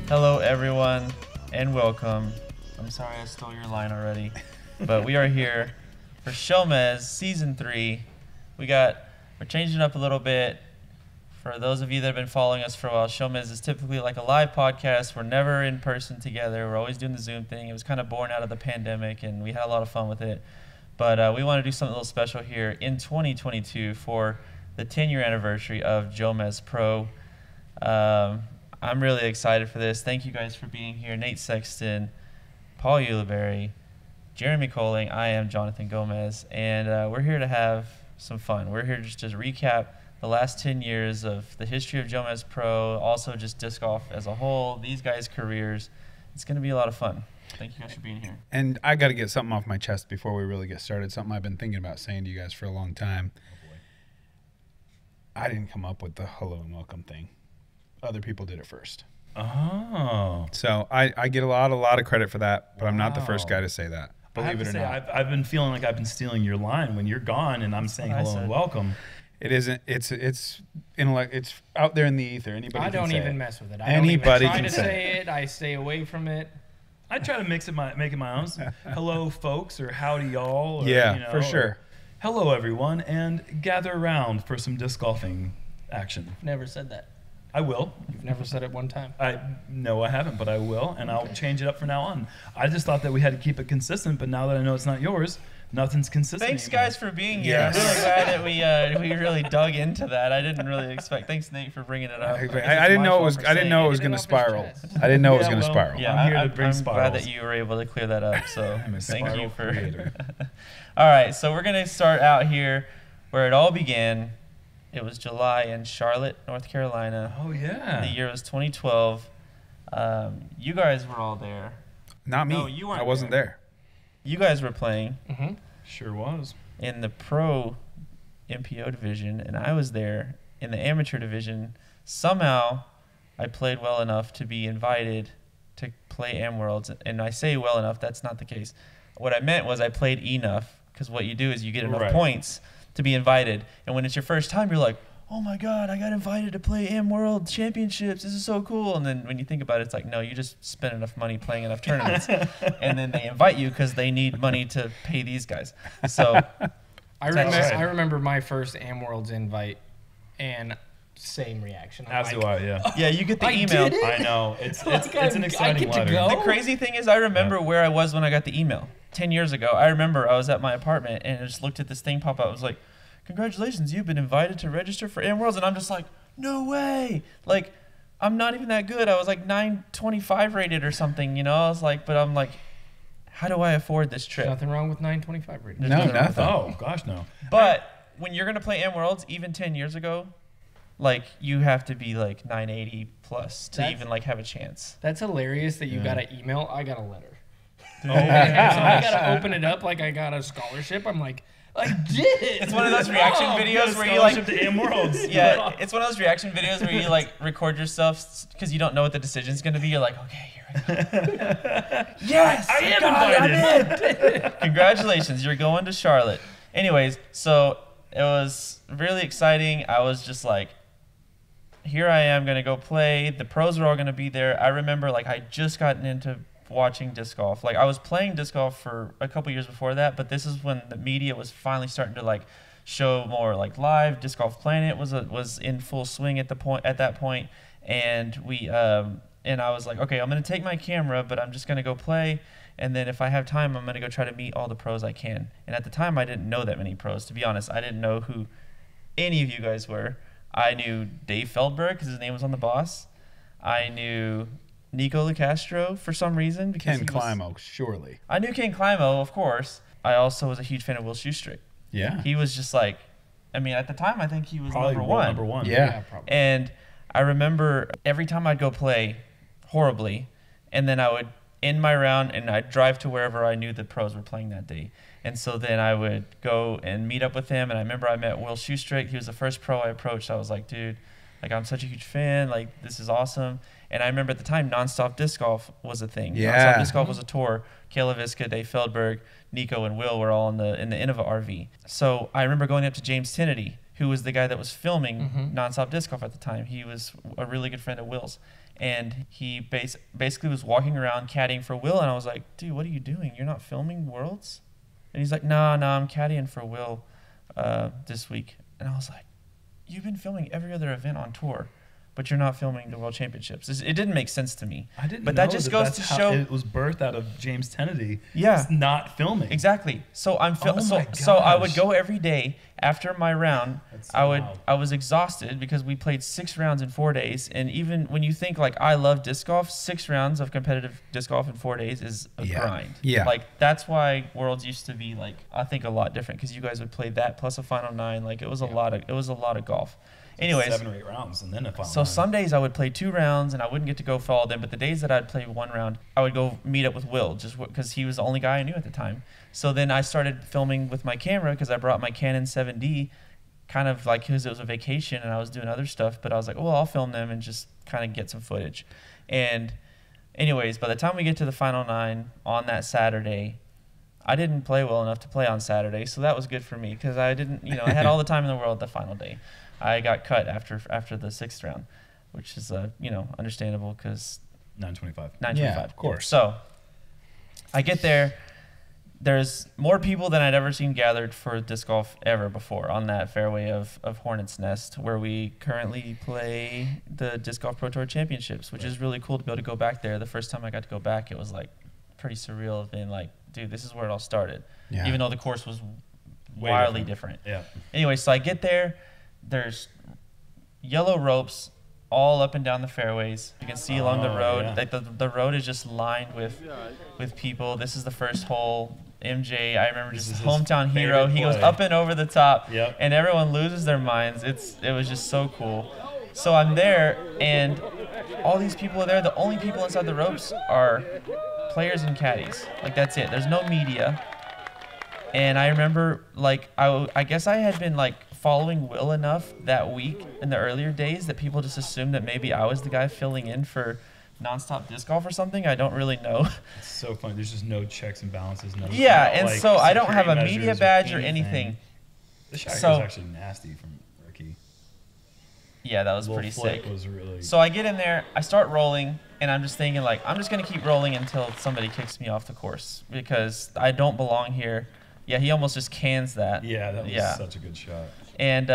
Hello, everyone, and welcome. I'm sorry I stole your line already, but we are here for SHOWMEZ Season 3. We're changing up a little bit. For those of you that have been following us for a while, SHOWMEZ is typically like a live podcast. We're never in person together. We're always doing the Zoom thing. It was kind of born out of the pandemic, and we had a lot of fun with it. But we want to do something a little special here in 2022 for the 10-year anniversary of JomezPro. I'm really excited for this. Thank you guys for being here. Nate Sexton, Paul Ulibarri, Jeremy Koling. I am Jonathan Gomez, and we're here to have some fun. We're here just to recap the last 10 years of the history of JomezPro, also just disc golf as a whole, these guys' careers. It's going to be a lot of fun. Thank you guys for being here. And I got to get something off my chest before we really get started, something I've been thinking about saying to you guys for a long time. Oh boy. I didn't come up with the hello and welcome thing. Other people did it first. Oh. So I get a lot of credit for that, but I'm not the first guy to say that. Believe it or not. I've been feeling like I've been stealing your line when you're gone and I'm saying hello and welcome. It isn't. It's out there in the ether. Anybody I can don't say even it. mess with it. Anybody I don't can even try to say it. I stay away from it. I try to make it my own. Hello, folks, or howdy, y'all. Or, yeah, you know, for sure. Hello, everyone, and gather around for some disc golfing action. Never said that. I will. You've never said it one time. No, I haven't, but I will, and I'll change it up from now on. I just thought that we had to keep it consistent, but now that I know it's not yours, nothing's consistent. Thanks, anymore. guys, for being here. Yes. I'm really glad that we really dug into that. I didn't really expect. Thanks, Nate, for bringing it up. I didn't know it was. I didn't know it was going to spiral. I didn't know it was going to spiral. Yeah, I'm here to bring I'm spirals. glad that you were able to clear that up. So thank you for. creator. All right, so we're gonna start out here where it all began. It was July in Charlotte, North Carolina. Oh yeah. The year was 2012. You guys were all there. Not me. No, you weren't I wasn't there. You guys were playing. Mm-hmm. Sure was. In the pro MPO division, and I was there in the amateur division. Somehow I played well enough to be invited to play Am Worlds, and I say well enough, that's not the case. What I meant was I played enough, because what you do is you get enough points to be invited, and when it's your first time, you're like, oh my god, I got invited to play Am World Championships, this is so cool. And then when you think about it, it's like, no, you just spent enough money playing enough tournaments, and then they invite you because they need money to pay these guys. So I remember my first Am Worlds invite, and same reaction. As do I, yeah. yeah, you get the I email. did it? I know. It's an I exciting get to letter. go? The crazy thing is, I remember where I was when I got the email 10 years ago. I remember I was at my apartment and I just looked at this thing pop up. I was like, congratulations, you've been invited to register for Am Worlds. And I'm just like, no way. Like, I'm not even that good. I was like 925 rated or something, you know? I was like, but I'm like, how do I afford this trip? Nothing wrong with 925 rating. There's No, nothing wrong with nothing. Oh gosh, no. But when you're going to play Am Worlds, even 10 years ago, like, you have to be like 980 plus to even like have a chance. That's hilarious that you got an email. I got a letter. Oh, So I got to open it up like I got a scholarship. I'm like, I did it. It's one of those reaction videos where you like to Am Worlds. Yeah, it's one of those reaction videos where you like record yourself because you don't know what the decision's gonna be. You're like, okay, here I go. Yes, I am invited. I'm in. Congratulations, you're going to Charlotte. Anyways, so it was really exciting. I was just like, here I am gonna go play. The pros are all gonna be there. I remember like I just gotten into watching disc golf. Like I was playing disc golf for a couple years before that, but this is when the media was finally starting to like show more like live. Disc Golf Planet was in full swing at that point, and we and I was like, okay, I'm gonna take my camera, but I'm just gonna go play, and then if I have time, I'm gonna go try to meet all the pros I can. And at the time, I didn't know that many pros, to be honest. I didn't know who any of you guys were. I knew Dave Feldberg because his name was on the boss. I knew Nico LaCastro for some reason. Because Ken Climo, surely. I knew Ken Climo, of course. I also was a huge fan of Will Shoestrick. Yeah. He was just like, I mean, at the time, I think he was Probably number one. Yeah. probably. And I remember every time I'd go play horribly, and then I would end my round and I'd drive to wherever I knew the pros were playing that day. And so then I would go and meet up with him. And I remember I met Will Shoestrick. He was the first pro I approached. I was like, dude, like, I'm such a huge fan. Like, this is awesome. And I remember at the time, Nonstop Disc Golf was a thing. Yeah. Nonstop Disc Golf was a tour. Kayla Viska, Dave Feldberg, Nico, and Will were all in the Innova RV. So I remember going up to James Tennedy, who was the guy that was filming Nonstop Disc Golf at the time. He was a really good friend of Will's. and he basically was walking around caddying for Will, and I was like, dude, what are you doing? You're not filming Worlds? And he's like, no, I'm caddying for Will this week. And I was like, you've been filming every other event on tour, but you're not filming the World Championships. It didn't make sense to me. I didn't but know that just goes to show it was birthed out of James Kennedy. Yeah. It's not filming. Exactly. So my so I would gosh. go every day after my round. That's so wild. I was exhausted because we played 6 rounds in 4 days, and even when you think like I love disc golf, 6 rounds of competitive disc golf in 4 days is a grind. Yeah. Like that's why Worlds used to be like I think a lot different because you guys would play that plus a final 9. Like it was a lot of golf. Anyways, 7 or 8 rounds and then a final so 9. some days I would play 2 rounds and I wouldn't get to go follow them, but the days that I'd play 1 round, I would go meet up with Will just because he was the only guy I knew at the time. So then I started filming with my camera because I brought my Canon 7D, kind of like because it was a vacation and I was doing other stuff, but I was like, well, I'll film them and just kind of get some footage. And anyways, by the time we get to the final 9 on that Saturday, I didn't play well enough to play on Saturday, so that was good for me because I didn't, I had all the time in the world the final day. I got cut after the 6th round, which is understandable because 925. Yeah, of course. So I get there. There's more people than I'd ever seen gathered for disc golf ever before on that fairway of Hornets Nest, where we currently play the Disc Golf Pro Tour Championships, which is really cool to be able to go back there. The first time I got to go back, it was like pretty surreal of being like, dude, this is where it all started. Yeah. Even though the course was Way wildly different. Yeah. Anyway, so I get there. There's yellow ropes all up and down the fairways. You can see along the road. Yeah. Like the road is just lined with people. This is the first hole. MJ, I remember This just is his hometown hero. favorite He goes play. up and over the top, Yep. and everyone loses their minds. It was just so cool. So I'm there, and all these people are there. The only people inside the ropes are players and caddies. Like that's it. There's no media. And I remember, like, I guess I had been like following Will enough that week in the earlier days that people just assumed that maybe I was the guy filling in for Nonstop Disc Golf or something. I don't really know. It's so funny. There's just no checks and balances. No, Yeah, no, and like, so I don't have a security media measures badge or anything. The shot So- was actually nasty from Ricky. Yeah, that was Little pretty flick sick. Was really. So I get in there, I start rolling, and I'm just thinking, like, I'm just going to keep rolling until somebody kicks me off the course because I don't belong here. Yeah, he almost just cans that. yeah, that was Yeah. such a good shot. And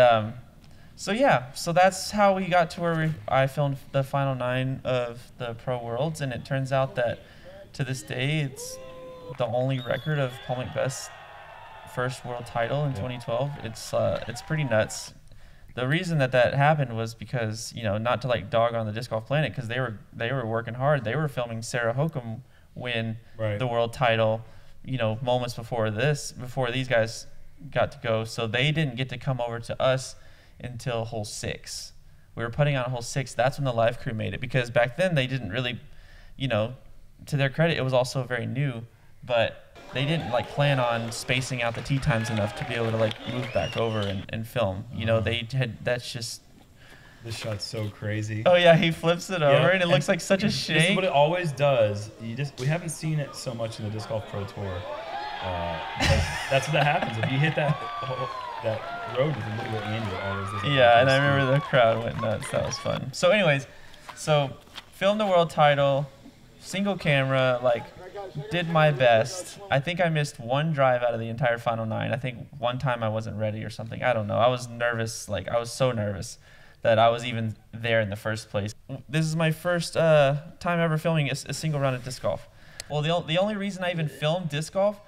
so that's how we got to where I filmed the final 9 of the Pro Worlds, and it turns out that to this day it's the only record of Paul McBeth's first world title in 2012. It's pretty nuts. The reason that happened was because not to like dog on the Disc Golf Planet because they were working hard. They were filming Sarah Hokum win the world title, moments before these guys got to go. So they didn't get to come over to us until hole 6. We were putting on hole 6. That's when the live crew made it because back then they didn't really, to their credit, it was also very new, but they didn't like plan on spacing out the tee times enough to be able to like move back over and film. They had, that's just. This shot's so crazy. Oh yeah, he flips it over and it and looks like such a This is shake. what it always does. We haven't seen it so much in the Disc Golf Pro Tour. That's what happens. If you hit that road with a little bit angle, it always does. Yeah, and I remember the crowd went nuts. That was fun. So anyways, filmed the world title, single camera, like did my best. I think I missed 1 drive out of the entire final 9. I think one time I wasn't ready or something. I don't know. I was nervous. Like I was so nervous that I was even there in the first place. This is my first time ever filming a single round of disc golf. Well, the only reason I even filmed disc golf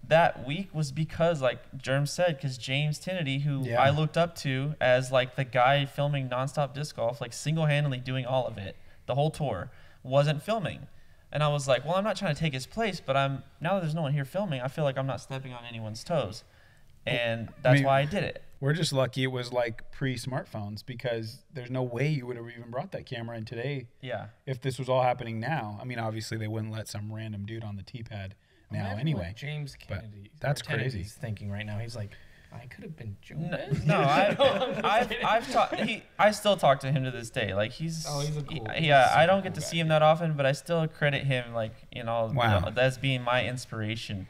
that week was because, like Jerm said, because James Kennedy, who I looked up to as like the guy filming nonstop disc golf, like single-handedly doing all of it, the whole tour, wasn't filming. And I was like, well, I'm not trying to take his place, but now that there's no one here filming, I feel like I'm not stepping on anyone's toes. And that's why I did it. We're just lucky it was like pre-smartphones because there's no way you would have even brought that camera in today. Yeah. If this was all happening now. I mean, obviously they wouldn't let some random dude on the tee pad now Imagine anyway. what James Kennedy. that's crazy. He's thinking right now. He's like, I could have been Jomez. No, I still talk to him to this day. Like he's a cool. I don't get to see him that often, but I still credit him like Wow. that's being my inspiration.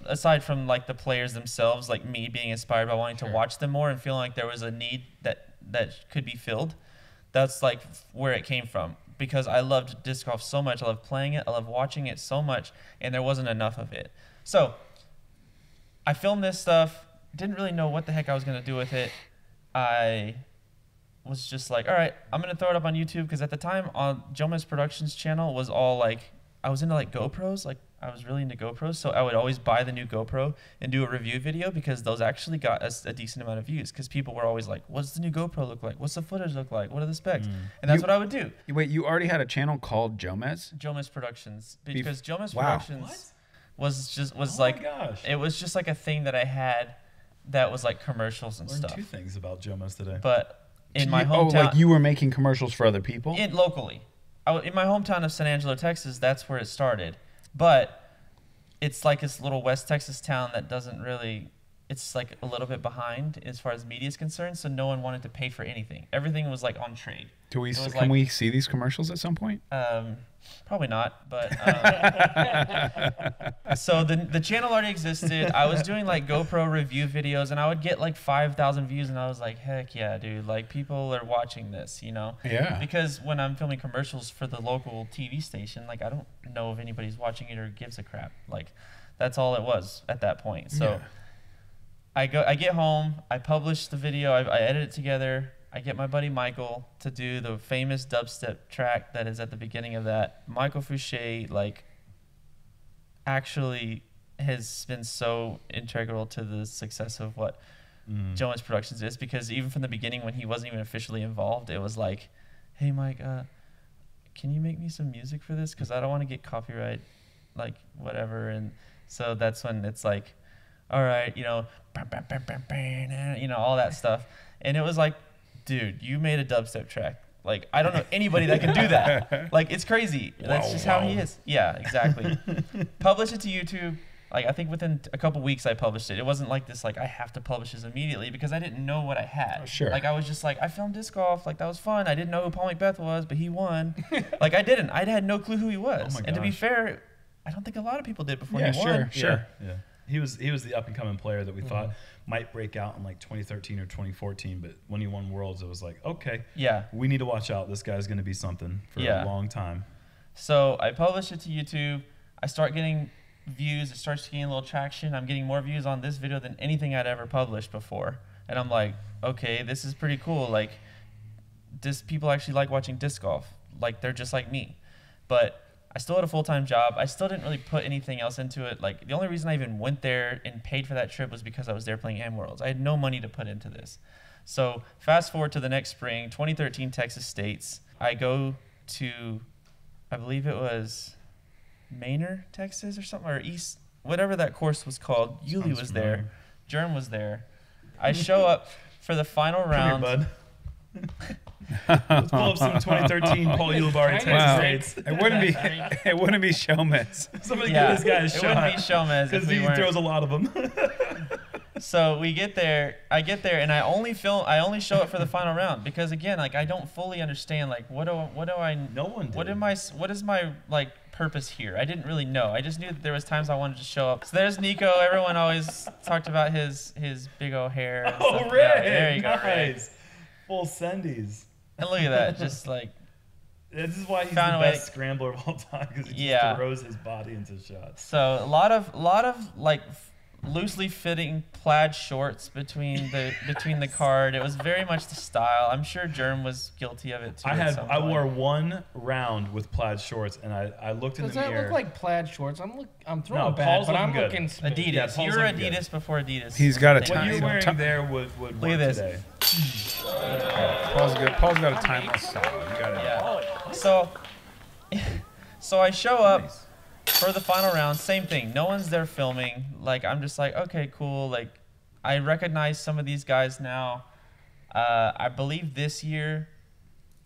Aside from like the players themselves, like me being inspired by wanting to watch them more and feeling like there was a need that could be filled. That's like where it came from. because I loved disc golf so much. I loved playing it. I loved watching it so much, and there wasn't enough of it. So I filmed this stuff. Didn't really know what the heck I was going to do with it. I was just like, all right, I'm going to throw it up on YouTube, because at the time on Jomez Productions channel was all like, I was into like GoPros. Like I was really into GoPros. So I would always buy the new GoPro and do a review video, because those actually got us a decent amount of views, because people were always like, what's the new GoPro look like? What's the footage look like? What are the specs? And that's what I would do. Wait, you already had a channel called Jomez? Jomez Productions. Because Jomez Wow. Productions was Oh like, my gosh. it was just like a thing that I had that was like commercials and Learned stuff. 2 things about Jomez today. But in my Oh, hometown, like you were making commercials for other people? locally, in my hometown of San Angelo, Texas, that's where it started. But it's like this little West Texas town that doesn't really, it's like a little bit behind as far as media is concerned. So no one wanted to pay for anything. Everything was like on trade. Can like- we see these commercials at some point? Probably not, but so the channel already existed. I was doing like GoPro review videos, and I would get like 5,000 views, and I was like, heck yeah, dude! Like people are watching this, you know? Yeah. Because when I'm filming commercials for the local TV station, like I don't know if anybody's watching it or gives a crap. Like that's all it was at that point. So I get home, I publish the video, I edit it together. I get my buddy Michael to do the famous dubstep track that is at the beginning of that. Michael Fouché, like, actually has been so integral to the success of what Jomez Productions is, because even from the beginning, when he wasn't even officially involved, it was like, hey, Mike, can you make me some music for this? Because I don't want to get copyright, like, whatever. And so that's when it's like, all right, you know, all that stuff. And it was like, dude, you made a dubstep track. Like, I don't know anybody that can do that. Like, it's crazy. That's just how he is. Yeah, exactly. Publish it to YouTube. Like, I think within a couple weeks I published it. It wasn't like this, like, I have to publish this immediately, because I didn't know what I had. Sure. Like, I was just like, I filmed disc golf. Like, that was fun. I didn't know who Paul McBeth was, but he won. Like, I didn't. I had no clue who he was. Oh my and to be gosh. fair, I don't think a lot of people did before Yeah, he won. sure. Yeah. He was the up and coming player that we thought might break out in like 2013 or 2014, but when he won Worlds, it was like, okay, Yeah. we need to watch out. This guy's going to be something for a long time. So I publish it to YouTube. I start getting views. It starts getting a little traction. I'm getting more views on this video than anything I'd ever published before. And I'm like, okay, this is pretty cool. Like, people actually like watching disc golf. Like, they're just like me. But I still had a full-time job. I still didn't really put anything else into it. Like, the only reason I even went there and paid for that trip was because I was there playing Am Worlds. I had no money to put into this. So fast forward to the next spring, 2013 Texas States. I go to, I believe it was Manor, Texas or something, or East, whatever that course was called. Uli was there. Jerm was there. I show up for the final round. Come here, bud. Let's pull up some 2013 Paul Ulibarri Texas Wow. States. It wouldn't be Showmez. Somebody Yeah, give this guy a it shot. wouldn't be Showmez if because we he weren't. throws a lot of them. So we get there. I get there, and I only show up for the final round, because again, like, I don't fully understand, like, what do I? No one did. What is my like purpose here? I didn't really know. I just knew that there was times I wanted to show up. So there's Nico. Everyone always talked about his big old hair. And Oh, stuff. Ray! Yeah, there you go, Ray. Nice. Full sendies. And look at that, just like, This is why he's Found the a way best scrambler of all time, because he Yeah. just throws his body into shots. so a lot of like loosely fitting plaid shorts between the card. It was very much the style. I'm sure Jerm was guilty of it too. I wore one round with plaid shorts, and I looked in Does the that mirror. look like plaid shorts? I'm throwing No, bad, Paul's but I'm looking good. looking smooth. Adidas. Yeah, Paul's you were looking good. Adidas before Adidas. He's got a What what time. you're wearing there would Look work at this. today. Paul's got a timeless style. You got it. Yeah. So I show up for the final round. Same thing. No one's there filming. Like, I'm just like, okay, cool. Like, I recognize some of these guys now. I believe this year,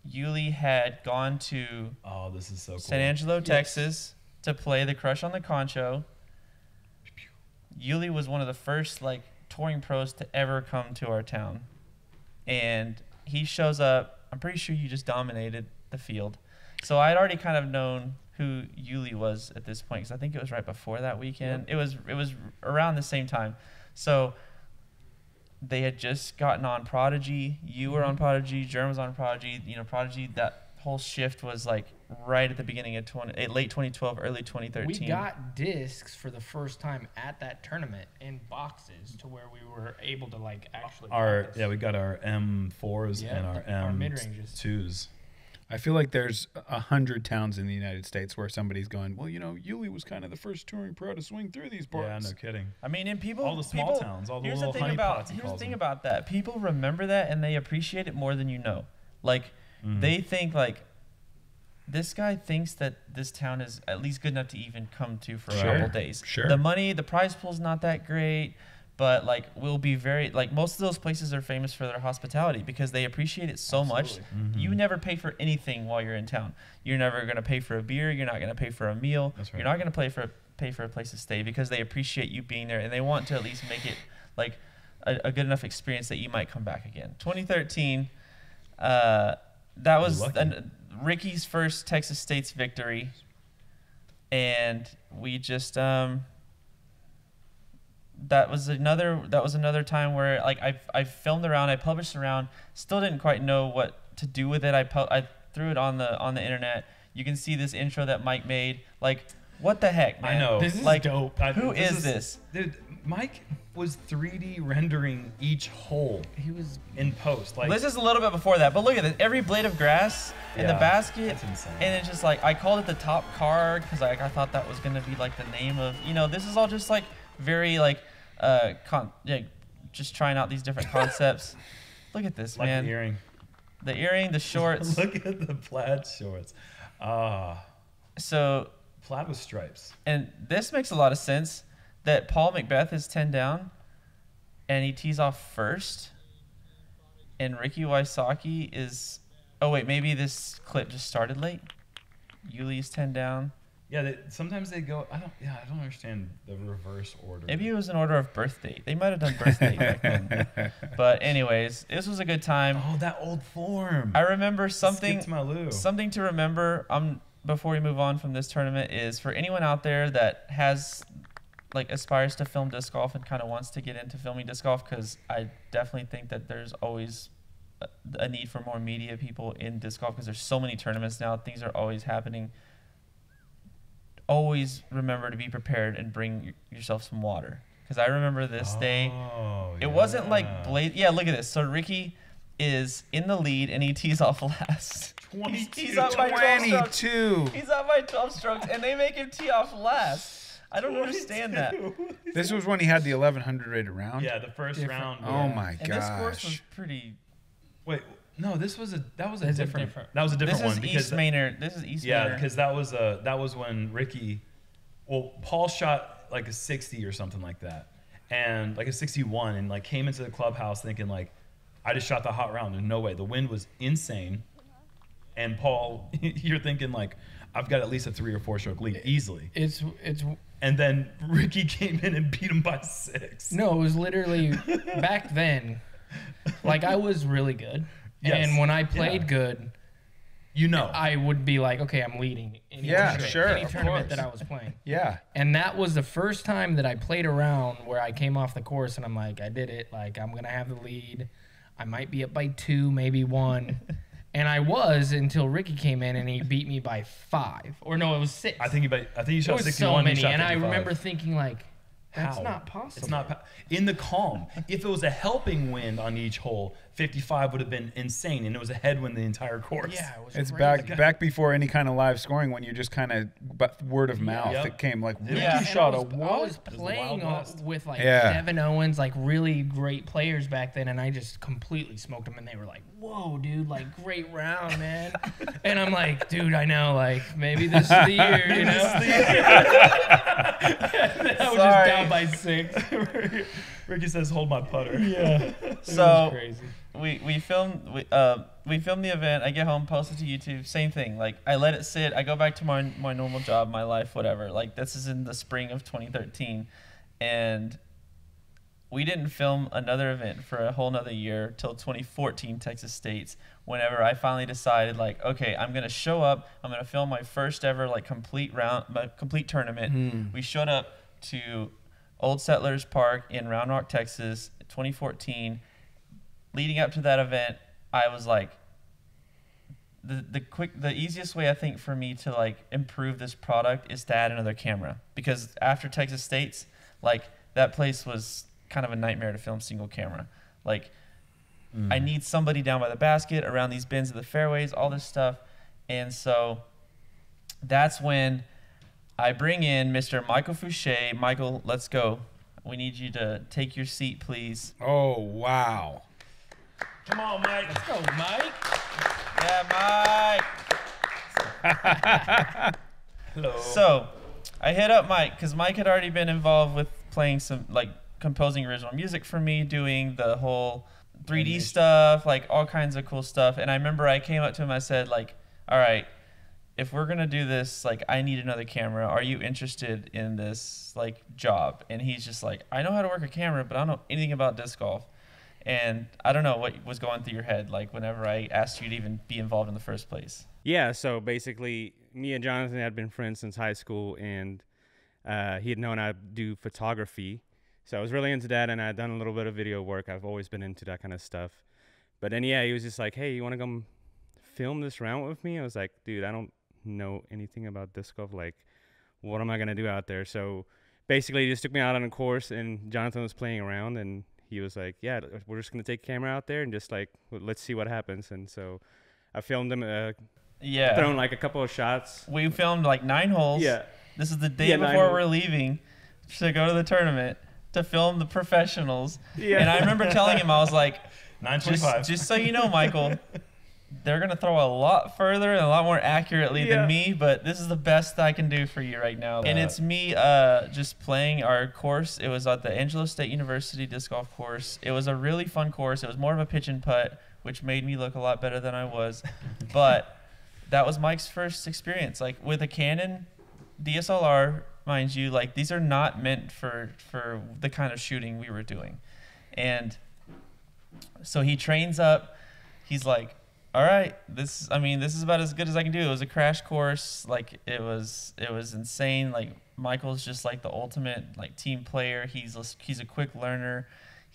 Uli had gone to Oh, this is so cool. San Angelo, Texas, to play the Crush on the Concho. Uli was one of the first like touring pros to ever come to our town, and he shows up. I'm pretty sure you just dominated the field, so I'd already kind of known who Uli was at this point, because I think it was right before that weekend. Yep. It was around the same time, so they had just gotten on Prodigy. You were on Prodigy. Jerm was on Prodigy. You know, Prodigy, that whole shift was like right at the beginning of late 2012, early 2013. We got discs for the first time at that tournament in boxes to where we were able to like actually practice. We got our M4s and our mid-ranges. M2s. I feel like there's 100 towns in the United States where somebody's going, well, Uli was kind of the first touring pro to swing through these parts. Yeah, no kidding. I mean, and people, all the small towns, all the here's little the thing honey about pots. Here's the thing about that. People remember that and they appreciate it more than you know. Like, they think like, this guy thinks that this town is at least good enough to even come to for a couple days. Sure. The prize pool's not that great. But like we'll be very like most of those places are famous for their hospitality because they appreciate it so much. You never pay for anything while you're in town. You're never gonna pay for a beer. You're not gonna pay for a meal. That's right. You're not gonna pay for a place to stay because they appreciate you being there and they want to at least make it like a good enough experience that you might come back again. 2013, that was Ricky's first Texas States victory, and we just that was another time where like I filmed around, I published around, still didn't quite know what to do with it. I threw it on the internet. You can see this intro that Mike made. Like, what the heck, man? I know. This is like, dope. Who is this? Dude, Mike was 3D rendering each hole. He was in post. Like, this is a little bit before that, but look at this. Every blade of grass in the basket. That's insane. And it's just like, I called it the top card because like I thought that was going to be like the name of, this is all just like very like, just trying out these different concepts. Look at this, like man. The earring. The earring, the shorts. Look at the plaid shorts. So. Plaid with stripes. And this makes a lot of sense that Paul McBeth is 10 down and he tees off first. And Ricky Wysocki is... Oh, wait, maybe this clip just started late. Uli's 10 down. Yeah, sometimes they go... I don't understand the reverse order. Maybe it was an order of birth date. They might have done birth date back then. But anyways, this was a good time. Oh, that old form. I remember something to remember before we move on from this tournament is for anyone out there that has aspires to film disc golf and kind of wants to get into filming disc golf, because I definitely think that there's always a need for more media people in disc golf because there's so many tournaments now. Things are always happening. Always remember to be prepared and bring yourself some water, because I remember this day. It wasn't like blade. Yeah, look at this. So Ricky is in the lead and he tees off last. He's up by 12 strokes. He's up by 12 strokes and they make him tee off last. I don't understand that. This was when he had the 1100 rated round? Yeah, the first round. Oh my gosh. And this course was pretty... Wait, no, that was a different one. This is East Maynard. Yeah, because that was when Ricky... Well, Paul shot like a 60 or something like that. And like a 61 and like came into the clubhouse thinking like, I just shot the hot round. There's no way. The wind was insane. And Paul, you're thinking like, I've got at least a 3 or 4 stroke lead easily. It's. And then Ricky came in and beat him by 6. No, it was literally back then. Like I was really good, and when I played good, I would be like, okay, I'm leading. Any tournament that I was playing. Yeah. And that was the first time that I played around where I came off the course and I'm like, I did it. Like I'm gonna have the lead. I might be up by 2, maybe 1. And I was until Ricky came in and he beat me by 5. Or no, it was 6. I think you shot 61. So many, shot and 55. I remember thinking like, that's How? not possible. It's not in the calm. If it was a helping wind on each hole, 55 would have been insane, and it was a headwind the entire course. Yeah, it was it's crazy. back before any kind of live scoring, when you just kind of word of mouth. It came like Ricky shot a what? I was playing with like Devin Owens, like really great players back then, and I just completely smoked them, and they were like, "Whoa, dude! Like great round, man!" And I'm like, "Dude, I know. Like maybe this is the year, you know." I was just down by 6. Ricky says, "Hold my putter." Yeah. So crazy. we filmed the event. I get home, post it to YouTube. Same thing. Like I let it sit. I go back to my normal job, my life, whatever. Like this is in the spring of 2013, and we didn't film another event for a whole nother year till 2014 Texas States. Whenever I finally decided, like, okay, I'm gonna show up. I'm gonna film my first ever like complete tournament. We showed up to Old Settlers Park in Round Rock, Texas, 2014. Leading up to that event, I was like, the easiest way I think for me to like improve this product is to add another camera, because after Texas States, like that place was kind of a nightmare to film single camera. Like I need somebody down by the basket, around these bins of the fairways, all this stuff. And so that's when I bring in Mr. Michael Fouché. Michael, let's go. We need you to take your seat, please. Oh, wow. Come on, Mike. Let's go, Mike. Yeah, Mike. Hello. So I hit up Mike because Mike had already been involved with playing some, like, composing original music for me, doing the whole 3D stuff, like all kinds of cool stuff. And I remember I came up to him, I said, like, all right, if we're gonna do this, like, I need another camera. Are you interested in this, like, job? And he's just like, I know how to work a camera, but I don't know anything about disc golf. And I don't know what was going through your head, like, whenever I asked you to even be involved in the first place. Yeah, so basically, me and Jonathan had been friends since high school, and he had known I'd do photography. So I was really into that, and I'd done a little bit of video work. I've always been into that kind of stuff. But then, yeah, he was just like, hey, you want to come film this round with me? I was like, dude, I don't know anything about disc golf. Like, what am I going to do out there? So basically, he just took me out on a course, and Jonathan was playing around, and he was like, yeah, we're just going to take a camera out there and just, like, let's see what happens. And so I filmed him, thrown, like, a couple of shots. We filmed, like, 9 holes. Yeah. This is the day before we're leaving to go to the tournament to film the professionals. Yeah. And I remember telling him, I was like, 925. Just so you know, Michael, they're going to throw a lot further and a lot more accurately than me, but this is the best I can do for you right now. And it's me just playing our course. It was at the Angelo State University disc golf course. It was a really fun course. It was more of a pitch and putt, which made me look a lot better than I was. But that was Mike's first experience. Like, with a Canon DSLR, mind you, like, these are not meant for the kind of shooting we were doing. And so he trains up. He's like, all right, this is about as good as I can do. It was a crash course. Like, it was insane. Like, Michael's just like the ultimate, like, team player. He's a quick learner.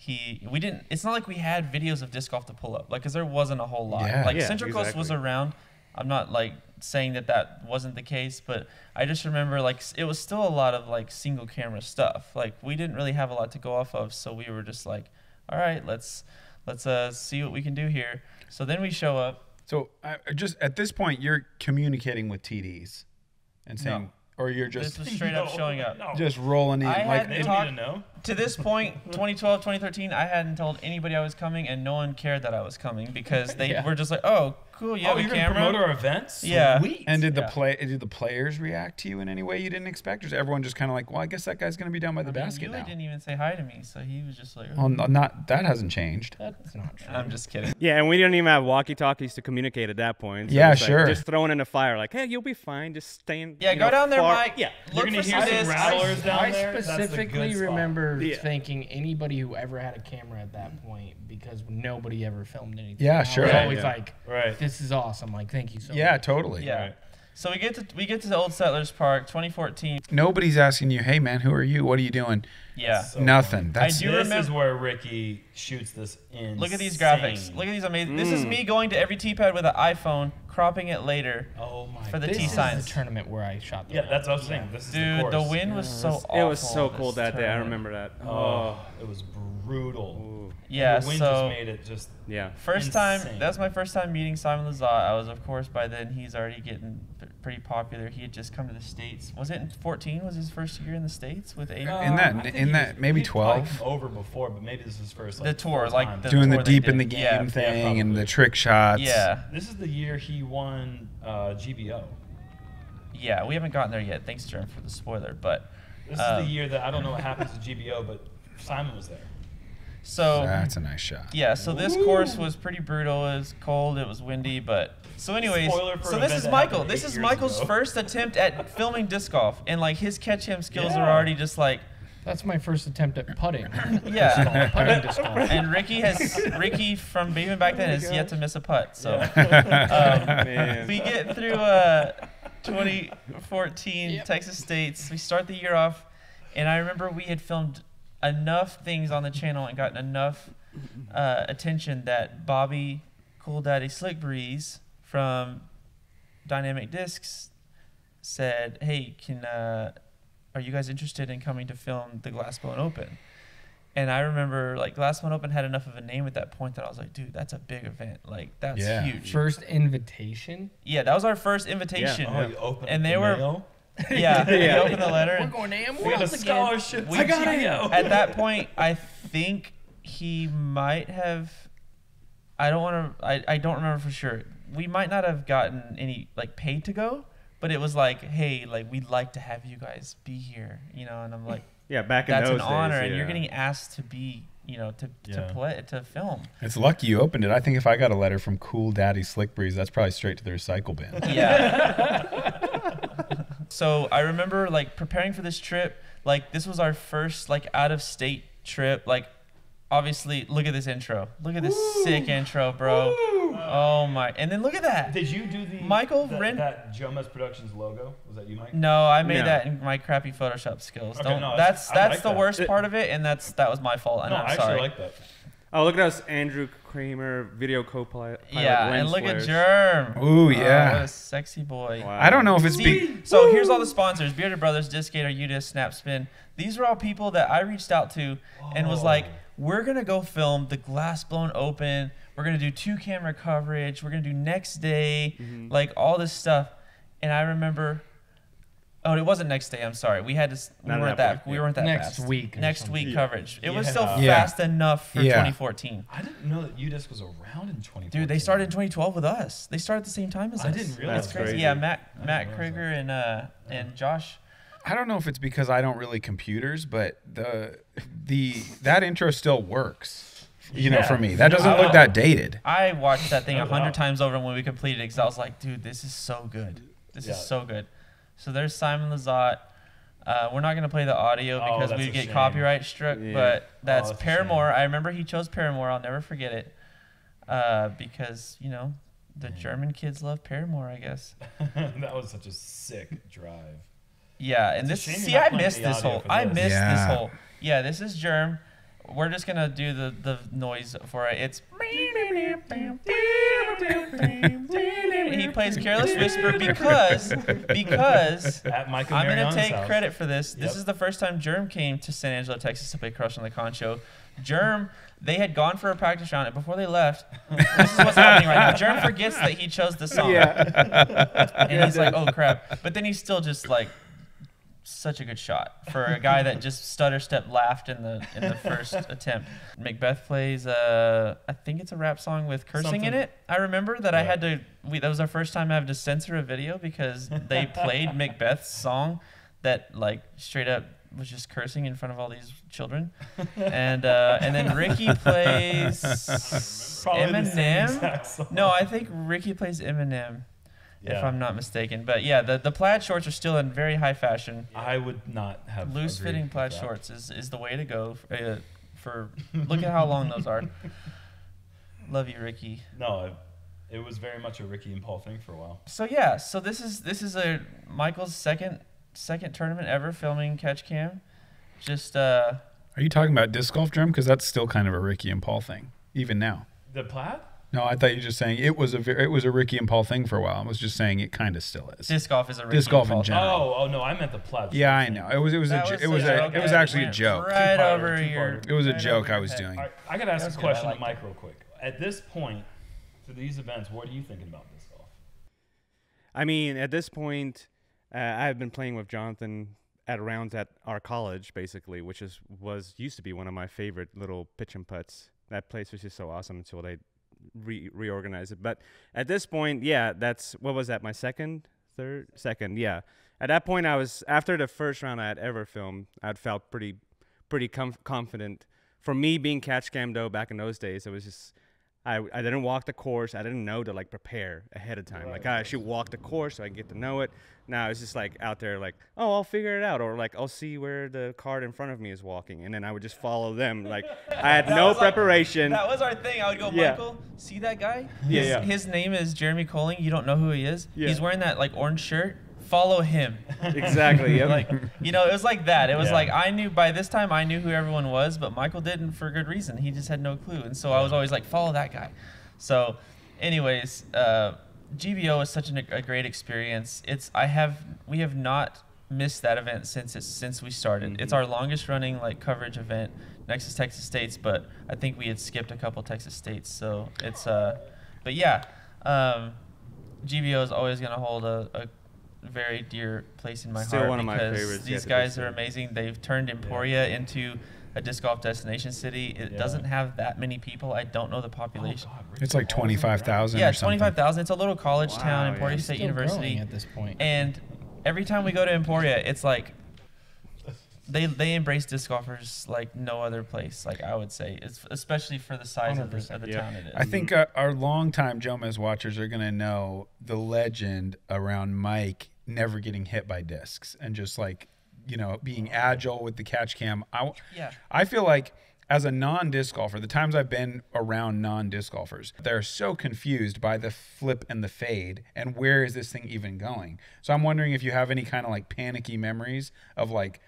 It's not like we had videos of disc golf to pull up, like, because there wasn't a whole lot. Central Coast was around. I'm not, like, saying that wasn't the case, but I just remember, like, it was still a lot of, like, single camera stuff. Like, we didn't really have a lot to go off of, so we were just like, all right, let's see what we can do here. So then we show up. So just at this point, you're communicating with TDs and saying, or you're just this was straight up showing up. just rolling in. I like, hadn't talked to this point, 2012, 2013. I hadn't told anybody I was coming, and no one cared that I was coming because they were just like, "Oh, cool, you have a you're camera." gonna promote our events? Yeah. Sweet. And did the players react to you in any way you didn't expect, or is everyone just kind of like, well, I guess that guy's gonna be down by the basket now? He didn't even say hi to me, so he was just like, Well, not that hasn't changed. That's not true. I'm just kidding. Yeah, and we didn't even have walkie-talkies to communicate at that point. So Yeah, it was sure. Like just throwing in the fire, like, hey, you'll be fine. Just staying. Yeah, go down there, Mike. Yeah. Look You're gonna for hear some some discs. rattlers down I there. That's the specifically good spot. remember Yeah. thanking anybody who ever had a camera at that point, because nobody ever filmed anything. Yeah, I sure. was Right, always yeah. like, Right. this is awesome. Like, thank you so Yeah, much. totally. Yeah. Right. So we get to the Old Settlers Park, 2014. Nobody's asking you, hey man, who are you? What are you doing? Yeah. So Nothing. I That's do This remember. is where Ricky shoots this in. Look at these graphics. Look at these amazing. This is me going to every tee pad with an iPhone, cropping it later Oh my. for the This tee is signs. the tournament where I shot the Yeah, that's what I was saying. This is the Dude, course. the wind was so awful. It was so cold this that day. I tournament. remember that. Oh, it was brutal. Ooh. Yeah, the wind so just made it just. Yeah. first time, Insane. that's my first time meeting Simon Lazat. I was, of course, by then he's already getting pretty popular. He had just come to the States. Was it in 14? Was his first year in the States with Adrian? In that maybe 12. Over before, but maybe this is first. The Like, tour, full like time. Doing the tour they deep in the did. game Yeah. thing and probably. the trick shots. Yeah, This is the year he won GBO. yeah. We haven't gotten there yet. Thanks, Jerm, for the spoiler. But This is the year that I don't know what happens to GBO, but Simon was there. so That's a nice shot. yeah, so this course was pretty brutal. It was cold. It was windy, but so anyways, Spoiler for so an this event is that Michael. happened This 8 is years Michael's ago. first attempt at filming disc golf, and like his catch him skills Yeah. are already just like That's my first attempt at putting. yeah. Putting disc golf. And Ricky from even back then has yet to miss a putt. So Man. we get through 2014 Texas States. We start the year off, and I remember we had filmed enough things on the channel and gotten enough attention that Bobby, Cool Daddy Slick Breeze from Dynamic Discs said, "Hey, are you guys interested in coming to film the Glass Blown Open?" And I remember, like, Glass Blown Open had enough of a name at that point that I was like, dude, that's a big event. Like, that's huge. First invitation? Yeah, that was our first invitation. Oh, you opened and the they were, mail? yeah, we opened the letter. We're going to We got a Emeralds again. scholarship. I got it. At that point, I think he might have. I don't remember for sure. We might not have gotten any like paid to go, but it was like, hey, like we'd like to have you guys be here, you know. And I'm like, Yeah, back in that's those an honor, days, and you're yeah. getting asked to be, you know, to film. It's lucky you opened it. I think if I got a letter from Cool Daddy Slick Breeze, that's probably straight to the recycle bin. Yeah. So I remember like preparing for this trip. Like this was our first like out of state trip. Like obviously, look at this intro. Look at this sick intro, bro. Oh my! And then look at that. Did you do the that Jomez Productions logo? Was that you, Mike? No, I made that in my crappy Photoshop skills. Okay, Don't. no, that's like the that. worst part of it, and that was my fault. And No, I'm I actually sorry. like that. Oh, look at us, Andrew Kramer, video co-pilot. Yeah, and look at Jerm. Ooh, yeah. What a sexy boy. Wow. I don't know if it's So here's all the sponsors: Bearded Brothers, Discator, Udis, Snapspin. These were all people that I reached out to and was like, we're gonna go film the Glass Blown Open. We're gonna do 2-camera coverage. We're gonna do next day, like all this stuff. And I remember, oh, it wasn't next day. I'm sorry. We had to. We weren't that Next fast. week or Next something. week coverage. It was Yeah. still Yeah. fast enough for 2014. I didn't know that UDisc was around in 2014. Dude, they started in 2012 with us. They started at the same time as us. I didn't realize That's that. crazy. Crazy. Yeah, Matt Krieger and Josh. I don't know if it's because I don't really computers, but that intro still works. You know, Yeah. for me, that doesn't look that dated. I watched that thing Oh, 100 wow. times over when we completed it because I was like, dude, this is so good. This is so good. So there's Simon Lizotte. We're not going to play the audio Oh, because that's we'd a get shame. copyright struck, Yeah. but that's that's a Paramore. shame. I remember he chose Paramore. I'll never forget it because, you know, the German kids love Paramore, I guess. That was such a sick drive. Yeah, and It's a this, shame see, you're not I playing missed the this audio whole. for I this. missed this Yeah. whole. Yeah, this is Jerm. We're just gonna do the noise for it. It's. He plays Careless Whisper because At Michael I'm gonna Mariano's take house. credit for this. This Yep. is the first time Jerm came to San Angelo, Texas to play Crush on the Con show. Jerm, they had gone for a practice round, and before they left, this is what's happening right now. Jerm forgets that he chose the song. And he's like, oh crap. But then he's still just like such a good shot for a guy that just stutter step laughed in the first attempt. McBeth plays I think it's a rap song with cursing in Something. it. I remember that I had to that was our first time I had to censor a video because they played McBeth's song that like straight up was just cursing in front of all these children. And then Ricky plays Probably the same Eminem. exact song. No, I think Ricky plays Eminem. If Yeah. I'm not mistaken. But yeah, the plaid shorts are still in very high fashion. I would not have Loose agreed fitting with plaid that. shorts is the way to go for look at how long those are. Love you, Ricky. No, it was very much a Ricky and Paul thing for a while. So yeah, so this is a Michael's second tournament ever filming catch cam. Just Are you talking about disc golf, Jerm? Because that's still kind of a Ricky and Paul thing, even now. The plaid? No, I thought you were just saying it was a Ricky and Paul thing for a while. I was just saying it kind of still is. disc golf is a Ricky Disc golf in Paul general. Oh no, I meant the plaid. Yeah, I know. It was actually a joke. Right Two-parter, over two-parter. your. It was a right joke over I your was head. doing. All right, I gotta ask That's a good, I question like to Mike real quick. At this point, for these events, what are you thinking about disc golf? I mean, at this point, I've been playing with Jonathan at rounds at our college, basically, which used to be one of my favorite little pitch and putts. That place was just so awesome until they reorganized it. But at this point, yeah, what was that? My second, yeah. At that point, I was after the first round I had ever filmed. I'd felt pretty confident. For me, being catch cam though, back in those days, it was just. I didn't walk the course. I didn't know to like prepare ahead of time. Like I should walk the course so I can get to know it. Now it's just like out there like, oh, I'll figure it out, or like I'll see where the card in front of me is walking, and then I would just follow them. Like I had no preparation. That was our thing. I would go, Yeah. Michael, see that guy? Yeah. His name is Jeremy Koling. You don't know who he is. Yeah. He's wearing that like orange shirt. Follow him. Exactly. Yep. Like, you know, it was like that. It was Yeah. like by this time I knew who everyone was, but Michael didn't for good reason. He just had no clue. And so I was always like, follow that guy. So anyways, GBO is such a great experience. We have not missed that event since we started. It's our longest running like coverage event next to Texas State's, but I think we had skipped a couple Texas States. So it's but yeah, GBO is always going to hold a very dear place in my Still heart one of my because favorites these yet guys to are this day. amazing. They've turned Emporia into a disc golf destination city. It doesn't have that many people. I don't know the population. It's like 25,000. Yeah, or something. 25,000. It's a little college town, Wow, Emporia yeah. State Still University. growing at this point. And every time we go to Emporia, it's like they embrace disc golfers like no other place. Like I would say, it's especially for the size of the 100%, town it is. I think our longtime Jomez watchers are going to know the legend around Mike never getting hit by discs and just like, you know, being agile with the catch cam. I feel like as a non-disc golfer, the times I've been around non-disc golfers, they're so confused by the flip and the fade and where is this thing even going? So I'm wondering if you have any kind of like panicky memories of like,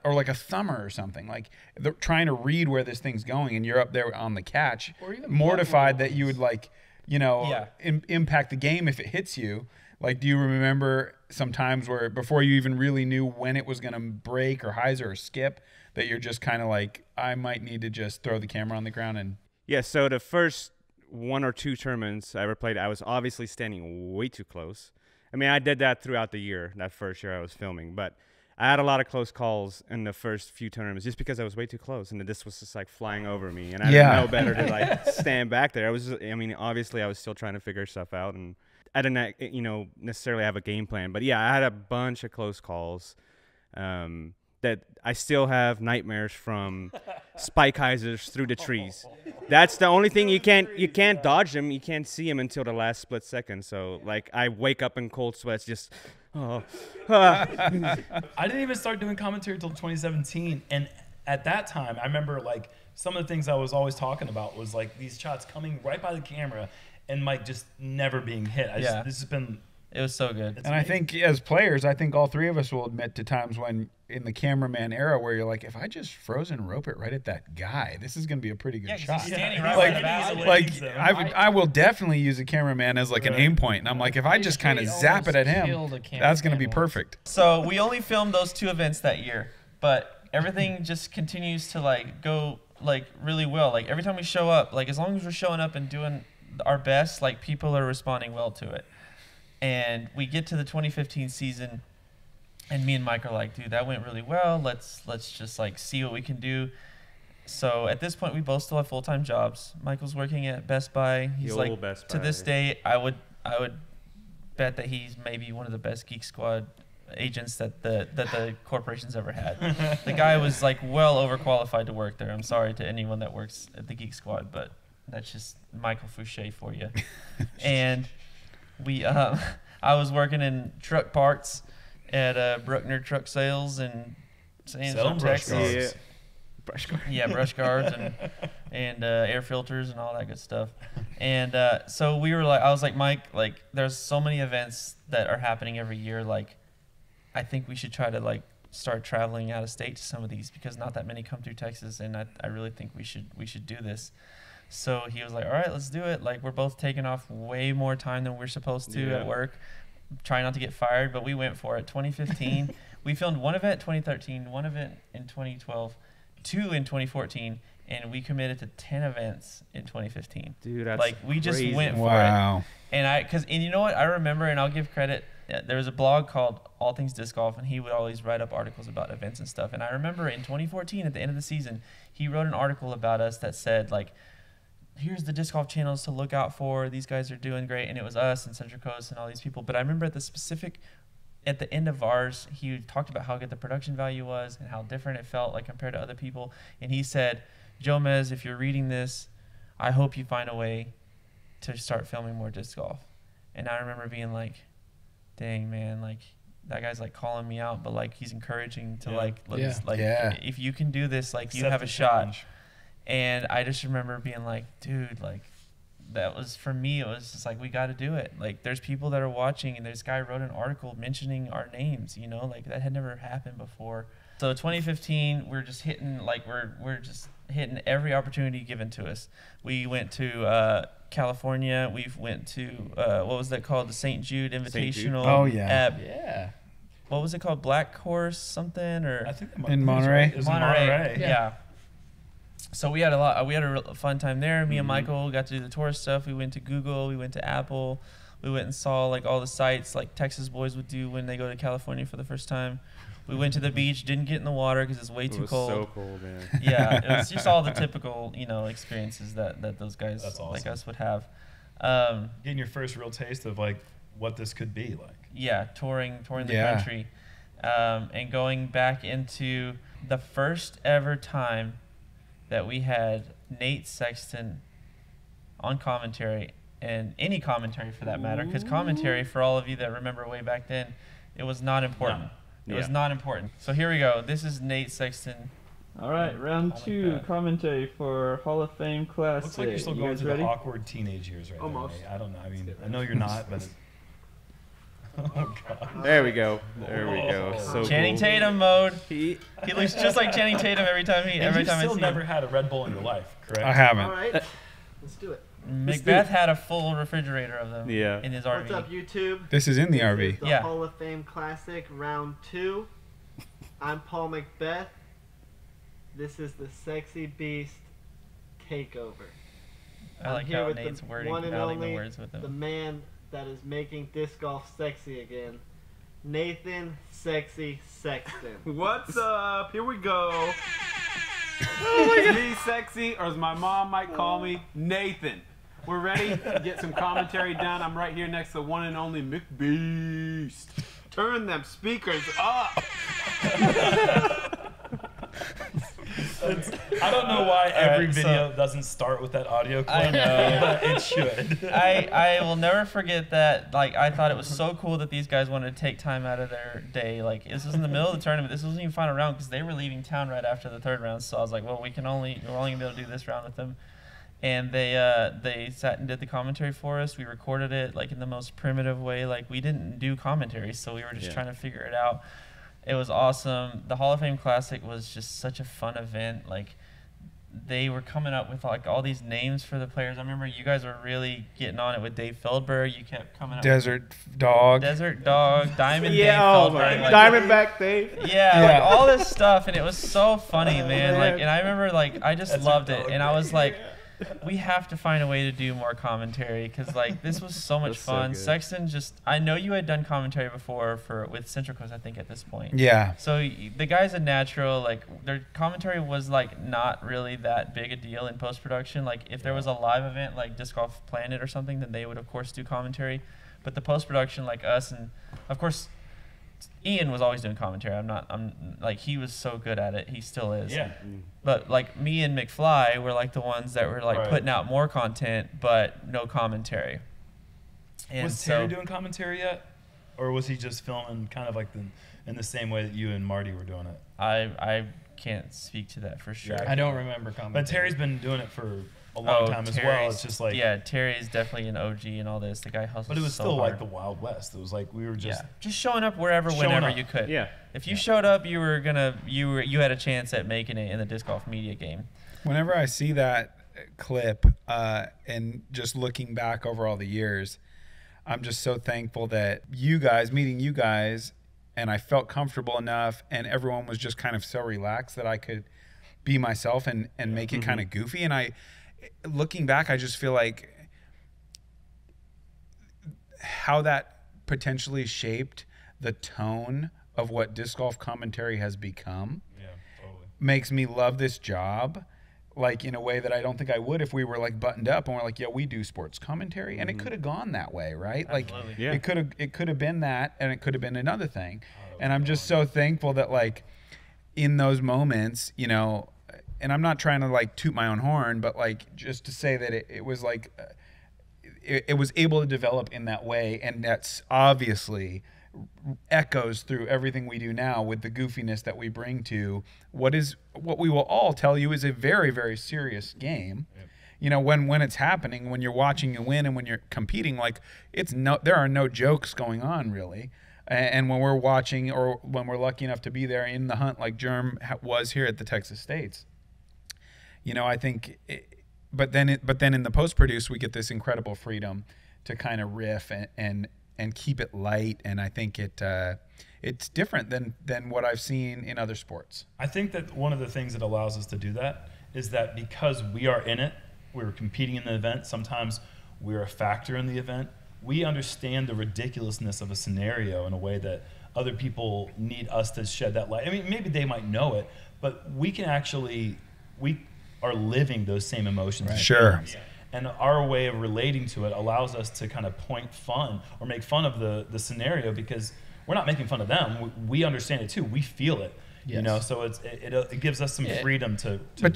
or like a thumber or something, like they're trying to read where this thing's going and you're up there on the catch, Or even mortified that you would like, you know, Yeah. impact the game if it hits you. Like, do you remember some times where before you even really knew when it was going to break or hyzer or skip, that you're just kind of like, I might need to just throw the camera on the ground and... Yeah, so the first 1 or 2 tournaments I ever played, I was obviously standing way too close. I mean, I did that throughout the year, that first year I was filming, but I had a lot of close calls in the first few tournaments just because I was way too close and the disc was just like flying over me and I didn't know better to like stand back there. I mean, obviously I was still trying to figure stuff out and I didn't, you know, necessarily have a game plan, but yeah, I had a bunch of close calls that I still have nightmares from spike hyzers through the trees. That's the only thing you can't dodge them. You can't see them until the last split second. So like I wake up in cold sweats, just I didn't even start doing commentary until 2017, and at that time, I remember like some of the things I was always talking about was like these shots coming right by the camera. And Mike just never being hit. This has been... It was so good. And I think as players, I think all three of us will admit to times when in the cameraman era where you're like, if I just frozen rope it right at that guy, this is going to be a pretty good shot. He's standing right Like- by the basket. Like I will definitely use a cameraman as like an aim point. And I'm like, if I just kind of zap it at him, that's going to be perfect. So we only filmed those 2 events that year, but everything just continues to like go like really well. Like every time we show up, like as long as we're showing up and doing our best, like people are responding well to it. And we get to the 2015 season and me and Mike are like, dude, that went really well. Let's just like see what we can do. So at this point we both still have full-time jobs. Michael's working at Best Buy. He's like, Best to Buy. this day, I would bet that he's maybe one of the best Geek Squad agents that the corporation's ever had. The guy was like well overqualified to work there. I'm sorry to anyone that works at the Geek Squad, but that's just Michael Fouché for you. And we, I was working in truck parts at Bruckner Truck Sales in Selling brush Texas. guards. Brush guards and air filters and all that good stuff. And so we were like, I was like, Mike, like there's so many events that are happening every year. Like, I think we should try to like start traveling out of state to some of these because not that many come through Texas, and I really think we should do this. So he was like, all right, let's do it. Like, we're both taking off way more time than we're supposed to at work. Trying not to get fired, but we went for it. 2015, we filmed 1 event in 2013, 1 event in 2012, 2 in 2014, and we committed to 10 events in 2015. Dude, that's like, we just crazy. went for Wow. it. And you know what? I remember, and I'll give credit, there was a blog called All Things Disc Golf, and he would always write up articles about events and stuff. And I remember in 2014, at the end of the season, he wrote an article about us that said, like, here's the disc golf channels to look out for. These guys are doing great. And it was us and Central Coast and all these people. But I remember at the end of ours, he talked about how good the production value was and how different it felt like compared to other people. And he said, Jomez, if you're reading this, I hope you find a way to start filming more disc golf. And I remember being like, dang, man, like that guy's like calling me out, but like he's encouraging to if you can do this, like you have a shot. And I just remember being like, dude, like that was, for me, it was just like, we got to do it. Like there's people that are watching, and this guy wrote an article mentioning our names, you know, like that had never happened before. So 2015, we're just hitting we're just hitting every opportunity given to us. We went to California. We went to what was that called? The St. Jude Invitational. Oh yeah. Yeah. What was it called? Black Horse something or? I think In Monterey? It was in Monterey. Yeah. So we had a fun time there. Me and Michael got to do the tourist stuff. We went to Google. We went to Apple. We went and saw like all the sites like Texas boys would do when they go to California for the first time. We went to the beach, didn't get in the water because it's way too cold. So cold, man. Yeah, it was just all the typical, experiences that those guys like us would have. Getting your first real taste of like what this could be like. Yeah, touring the country, and going back into the first ever time that we had Nate Sexton on commentary, and any commentary for that matter, because commentary, for all of you that remember way back then, it was not important. It was not important. So here we go. This is Nate Sexton. All right, round two, commentary for Hall of Fame Classic. Looks like you're still going through the awkward teenage years right Almost. now. I don't know. I mean, I know you're not, but... Oh, God. There we go. There we go. So Channing cool. Tatum mode. He looks just like Channing Tatum every time I see him. You've still never had a Red Bull in your life, correct? I haven't. All right, let's do it. McBeth had a full refrigerator of them in his RV. What's up, YouTube? This is in the RV. The Hall of Fame Classic, round two. I'm Paul McBeth. This is the Sexy Beast Takeover. I like I'm here how with Nate's the wording, one and mouthing the only, words with the him. man that is making disc golf sexy again, Nathan Sexy Sexton. What's up? Here we go. It's me, Sexy, or as my mom might call me, Nathan. We're ready to get some commentary done. I'm right here next to the one and only McBeast. Turn them speakers up. I don't know why every video doesn't start with that audio clip. I know. But it should. I will never forget that. Like, I thought it was so cool that these guys wanted to take time out of their day. Like, this was in the middle of the tournament. This wasn't even final round because they were leaving town right after the third round. So I was like, well, we're only gonna be able to do this round with them. And they sat and did the commentary for us. We recorded it like in the most primitive way. Like, we didn't do commentary, so we were just trying to figure it out. It was awesome. The Hall of Fame Classic was just such a fun event. Like, they were coming up with like all these names for the players. I remember you guys were really getting on it with Dave Feldberg. You kept coming up Desert Dog, Diamond Dave oh Feldberg. like, Diamondback Dave. Like all this stuff, and it was so funny, man. Like, and I remember like I just loved it, and I was like, we have to find a way to do more commentary because like this was so much fun. So Sexton, I know you had done commentary before with Central Coast, I think, at this point. Yeah. So the guy's a natural. Like, their commentary was like not really that big a deal in post production. Like, if there was a live event like Disc Golf Planet or something, then they would of course do commentary. But the post production, like us, and of course Ian was always doing commentary. I'm like, he was so good at it. He still is. Yeah. But like me and McFly were like the ones that were like putting out more content, but no commentary. And was Terry doing commentary yet? Or was he just filming kind of like in the same way that you and Marty were doing it? I can't speak to that for sure. I don't remember commentary. But Terry's been doing it for a long time as well. It's just like, yeah, Terry's definitely an OG and all this. The guy hustles. But it was so still hard. like the Wild West. It was like we were just showing up wherever, whenever you could. Yeah. If you showed up, you had a chance at making it in the disc golf media game. Whenever I see that clip and just looking back over all the years, I'm just so thankful that meeting you guys, and I felt comfortable enough, and everyone was just kind of so relaxed that I could be myself and make it kind of goofy. And looking back, I just feel like how that potentially shaped the tone of what disc golf commentary has become makes me love this job, like in a way that I don't think I would if we were like buttoned up and we're like, yeah, we do sports commentary, and it could have gone that way, right? Absolutely. Like it could have been that, and it could have been another thing. And I'm just so thankful that like in those moments, and I'm not trying to like toot my own horn, but like just to say that it was like it was able to develop in that way, and that's obviously echoes through everything we do now with the goofiness that we bring to what we will all tell you is a very, very serious game. Yep. When it's happening, when you're watching you win, and when you're competing, like there are no jokes going on really. And when we're watching, or when we're lucky enough to be there in the hunt, like Jerm was here at the Texas States, you know, I think, but then in the post-produce, we get this incredible freedom to kind of riff and keep it light. And I think it's different than what I've seen in other sports. I think that one of the things that allows us to do that is that because we are in it, we're competing in the event, sometimes we're a factor in the event, we understand the ridiculousness of a scenario in a way that other people need us to shed that light. I mean, maybe they might know it, but we are living those same emotions. Right. Sure. And our way of relating to it allows us to kind of point fun or make fun of the scenario, because we're not making fun of them. We understand it too. We feel it. Yes. You know, so it gives us some freedom to. But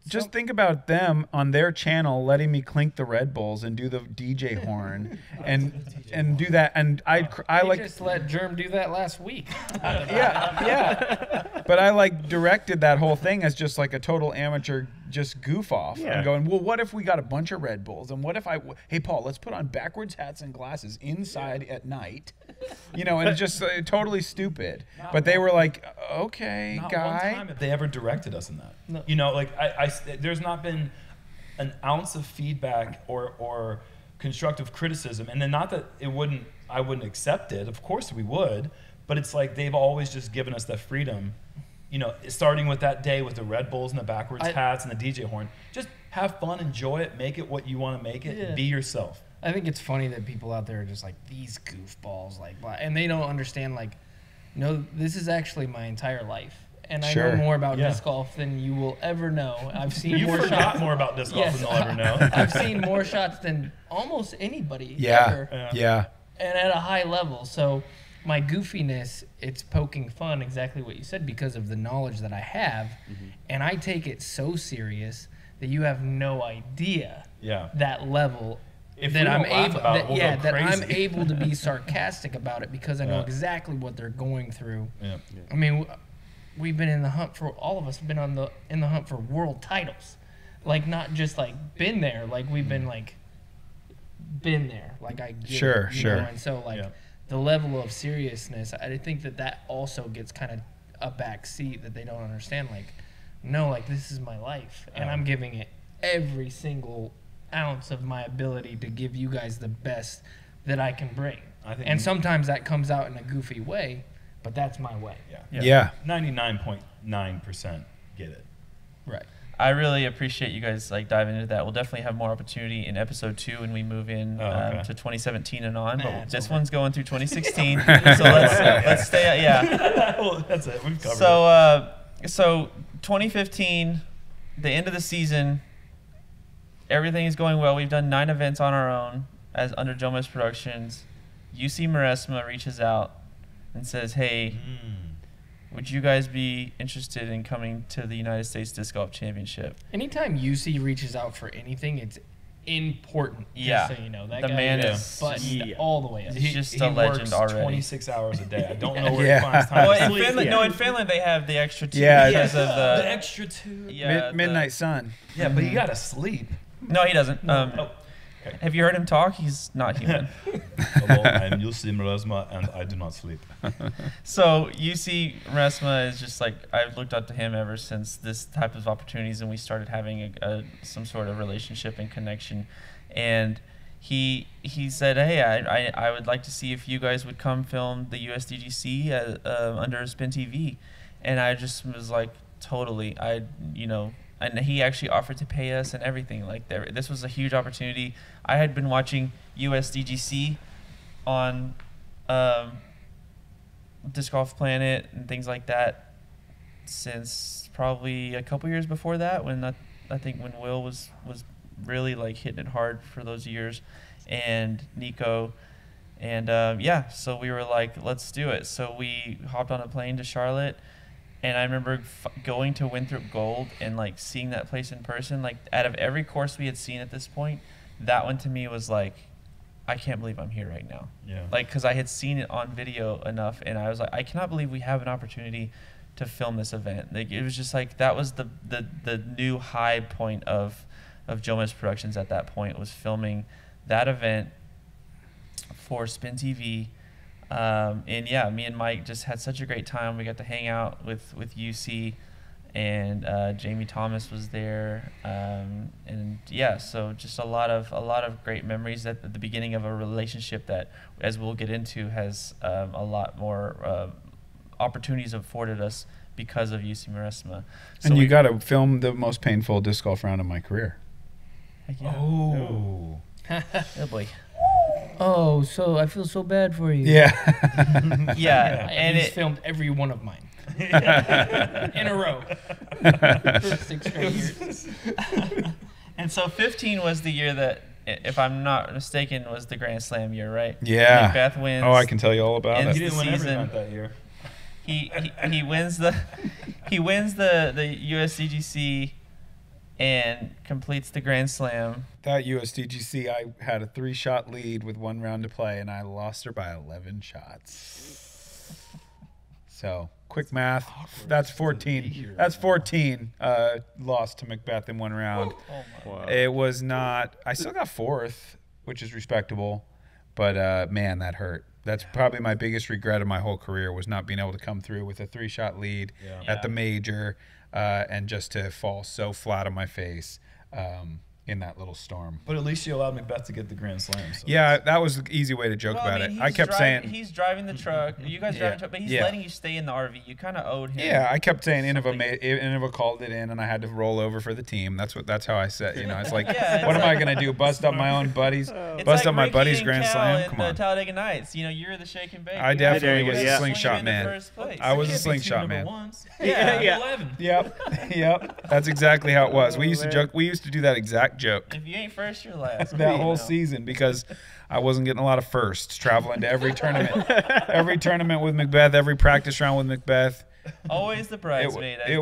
just think about them on their channel letting me clink the Red Bulls and do the DJ horn and do that. And I like just let Jerm do that last week. yeah. But I like directed that whole thing as just like a total amateur just goof off. Yeah. And going, well, what if we got a bunch of Red Bulls? And what if hey, Paul, let's put on backwards hats and glasses inside at night. You know, and it's just totally stupid. But they were like, okay, not guy. One time have they ever directed us in that. No. You know, like there's not been an ounce of feedback or constructive criticism. And then not that I wouldn't accept it. Of course we would. But it's like they've always just given us that freedom. You know, starting with that day with the Red Bulls and the backwards hats and the DJ horn. Just have fun, enjoy it, make it what you want to make it, be yourself. I think it's funny that people out there are just like, these goofballs, like, and they don't understand, like, no, this is actually my entire life. And I know more about disc golf than you will ever know. I've seen more shots. More about disc golf than you'll ever know. I've seen more shots than almost anybody ever. Yeah. And at a high level. So my goofiness, it's poking fun, exactly what you said, because of the knowledge that I have. Mm-hmm. And I take it so serious that you have no idea that level. That I'm able to be sarcastic about it, because I know exactly what they're going through. Yeah. I mean, we've been in the hunt for, all of us have been in the hunt for world titles, like not just like been there, like we've been like been there, like I get sure. Know? And so like the level of seriousness, I think that also gets kind of a back seat, that they don't understand. Like, no, like this is my life, and I'm giving it every single ounce of my ability to give you guys the best that I can bring. And sometimes that comes out in a goofy way, but that's my way. Yeah. 99.9% get it. Right. I really appreciate you guys like diving into that. We'll definitely have more opportunity in episode 2 when we move in to 2017 and on. But this one's going through 2016, so let's stay. Well, that's it. We've covered it. So 2015, the end of the season. Everything is going well. We've done 9 events on our own as under Jomez Productions. Jussi Meresmaa reaches out and says, hey, would you guys be interested in coming to the United States Disc Golf Championship? Anytime UC reaches out for anything, it's important. Yeah. Just so you know, that the guy man is buttoned all the way up. He's just a legend already. 26 hours a day. I don't know where he finds time to sleep. In Finland they have the extra 2 because of the extra 2. Yeah, Midnight Sun. Yeah, but you got to sleep. No, he doesn't. Okay. Have you heard him talk? He's not human. Hello, I'm Jussi Meresmaa, and I do not sleep. So Jussi Meresmaa is just like, I've looked up to him ever since this type of opportunities, and we started having some sort of relationship and connection. And he said, hey, I would like to see if you guys would come film the USDGC under Spin TV. And I just was like, totally. And he actually offered to pay us and everything. Like this was a huge opportunity. I had been watching USDGC on Disc Golf Planet and things like that since probably a couple years before that, when I think when Will was really like hitting it hard for those years, and Nico, and so we were like, let's do it. So we hopped on a plane to Charlotte. And I remember going to Winthrop Gold and like seeing that place in person. Like out of every course we had seen at this point, that one to me was like, I can't believe I'm here right now. Yeah. Like, because I had seen it on video enough, and I was like, I cannot believe we have an opportunity to film this event. Like it was just like that was the new high point of Jomez Productions at that point, was filming that event for Spin TV. And yeah, me and Mike just had such a great time. We got to hang out with UC, and Jamie Thomas was there, and yeah, so just a lot of great memories at the beginning of a relationship that, as we'll get into, has a lot more opportunities afforded us because of Jussi Meresmaa. So and you got to film the most painful disc golf round of my career. Heck yeah. Oh. Oh boy. Oh, so I feel so bad for you. Yeah. Yeah, and He's it filmed every one of mine in a row for 6 straight years. and so 15 was the year that, if I'm not mistaken, was the Grand Slam year, right? Yeah. McBeth wins. Oh, I can tell you all about ends it. He didn't win every season. event that year. He wins the USDGC and completes the Grand Slam. That USDGC, I had a 3-shot lead with 1 round to play, and I lost her by 11 shots. So, quick math. That's 14. That's 14 lost to McBeth in 1 round. Wow. It was not. I still got 4th, which is respectable, but man, that hurt. That's probably my biggest regret of my whole career, was not being able to come through with a 3-shot lead at the major, and just to fall so flat on my face in that little storm. But at least you allowed McBeth to get the Grand Slam. So Yeah, that was the easy way to joke about it. I kept saying, he's driving the truck. You guys driving the truck, but he's Yeah. letting you stay in the RV. You kind of owed him. yeah, I kept saying something. Innova called it in, and I had to roll over for the team. That's how I said. You know, it's like, Yeah, it's what am I like- gonna do? Bust up my own buddies? It's Bust like up my Ricky buddy's and Grand Cal Slam? at Come the on. Talladega Nights. You know, you're the shake and bake. I You definitely guys was swing a him slingshot in the man. first place. I was a Can't be slingshot two man. number ones. Yeah. Yeah. 11. Yep. That's exactly how it was. We used to joke. We used to do that exact joke If you ain't first, you're last. that You whole know. season, because I wasn't getting a lot of firsts, traveling to every tournament, with McBeth, every practice round with McBeth. Always the bridesmaid. as It they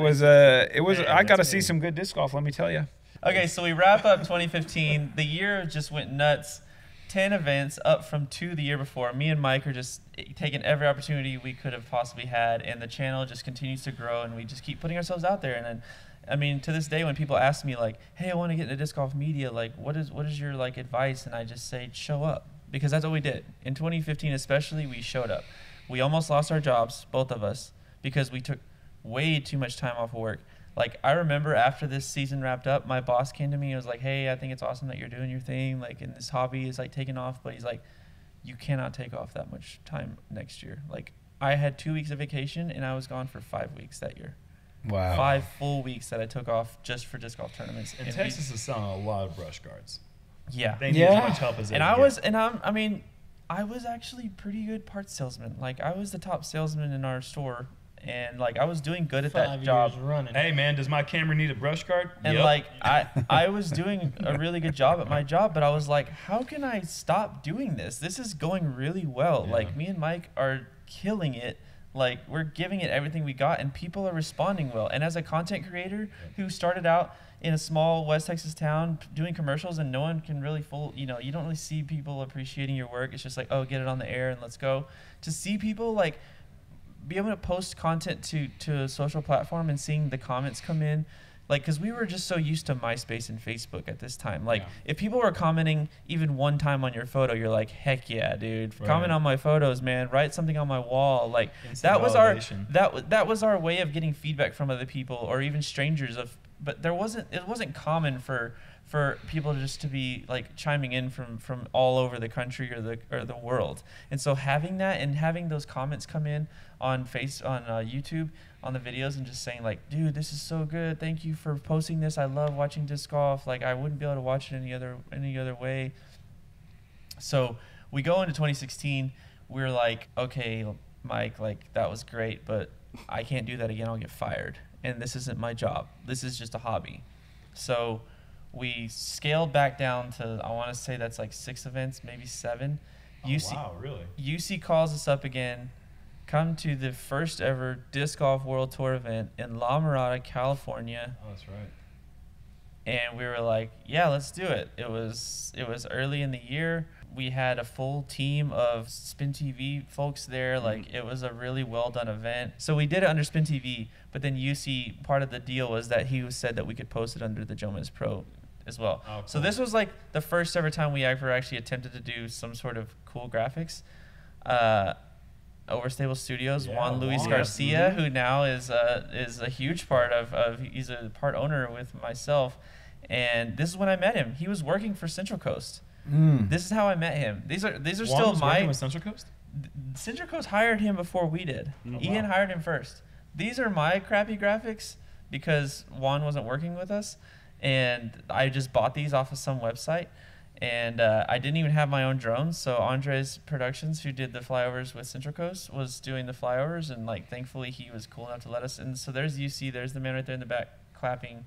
was say. I got to see some good disc golf, let me tell you. Okay, so we wrap up 2015. The year just went nuts. 10 events, up from 2 the year before. Me and Mike are just taking every opportunity we could have possibly had, and the channel just continues to grow, and we just keep putting ourselves out there. And then, I mean, to this day, when people ask me like, "Hey, I want to get into disc golf media. Like, what is your like advice?" and I just say, "Show up," because that's what we did in 2015. Especially, we showed up. We almost lost our jobs, both of us, because we took way too much time off of work. Like, I remember after this season wrapped up, my boss came to me and was like, "Hey, I think it's awesome that you're doing your thing. Like, and this hobby is like taking off." But he's like, "You cannot take off that much time next year." Like, I had 2 weeks of vacation and I was gone for 5 weeks that year. Wow. 5 full weeks that I took off just for disc golf tournaments. And we- Texas is selling a lot of brush guards. yeah. They need Yeah. as much help as they And can I get. was, and I was actually pretty good parts salesman. Like, I was the top salesman in our store, and like I was doing good at 5 that years job. running. Hey man, does my camera need a brush guard? And Yep. like I was doing a really good job at my job, but I was like, how can I stop doing this? This is going really well. Yeah. Like, me and Mike are killing it. Like, we're giving it everything we got, and people are responding well. And as a content creator who started out in a small West Texas town doing commercials, and no one can really you don't really see people appreciating your work. It's just like, oh, get it on the air and let's go. To see people like be able to post content to a social platform and seeing the comments come in, like, because we were just so used to MySpace and Facebook at this time. Like, if people were commenting even one time on your photo, you're like, heck yeah, dude, Right. comment on my photos, man, write something on my wall. Like, Instant that was validation. that was our way of getting feedback from other people or even strangers. But it wasn't common for people just to be like chiming in from all over the country or the world. And so having that and having those comments come in on YouTube on the videos and just saying like, dude, this is so good, thank you for posting this, I love watching disc golf, like I wouldn't be able to watch it any other way. So we go into 2016, we're like, okay, Mike, like that was great, but I can't do that again, I'll get fired, and this isn't my job, this is just a hobby. So we scaled back down to, I want to say that's like 6 events, maybe 7. Oh, wow, really? UC calls us up again, come to the first ever Disc Golf World Tour event in La Mirada, California. Oh, that's right. And we were like, yeah, let's do it. It was early in the year. We had a full team of Spin TV folks there. Like, it was a really well done event. So we did it under Spin TV, but then UC, part of the deal was that he said that we could post it under the JomezPro as well. Oh, So cool. this was like the first ever time we ever actually attempted to do some sort of cool graphics. Overstable Studios, Yeah, Juan Luis Juan. Garcia, who now is a huge part of he's a part owner with myself. And this is when I met him. He was working for Central Coast. This is how I met him. These are Juan still was my working with Central Coast? Central Coast hired him before we did. Ian hired him first. These are my crappy graphics because Juan wasn't working with us, and I just bought these off of some website. And I didn't even have my own drones, so Andres Productions, who did the flyovers with Central Coast, was doing the flyovers, and like thankfully he was cool enough to let us. And so there's UC, there's the man right there in the back clapping.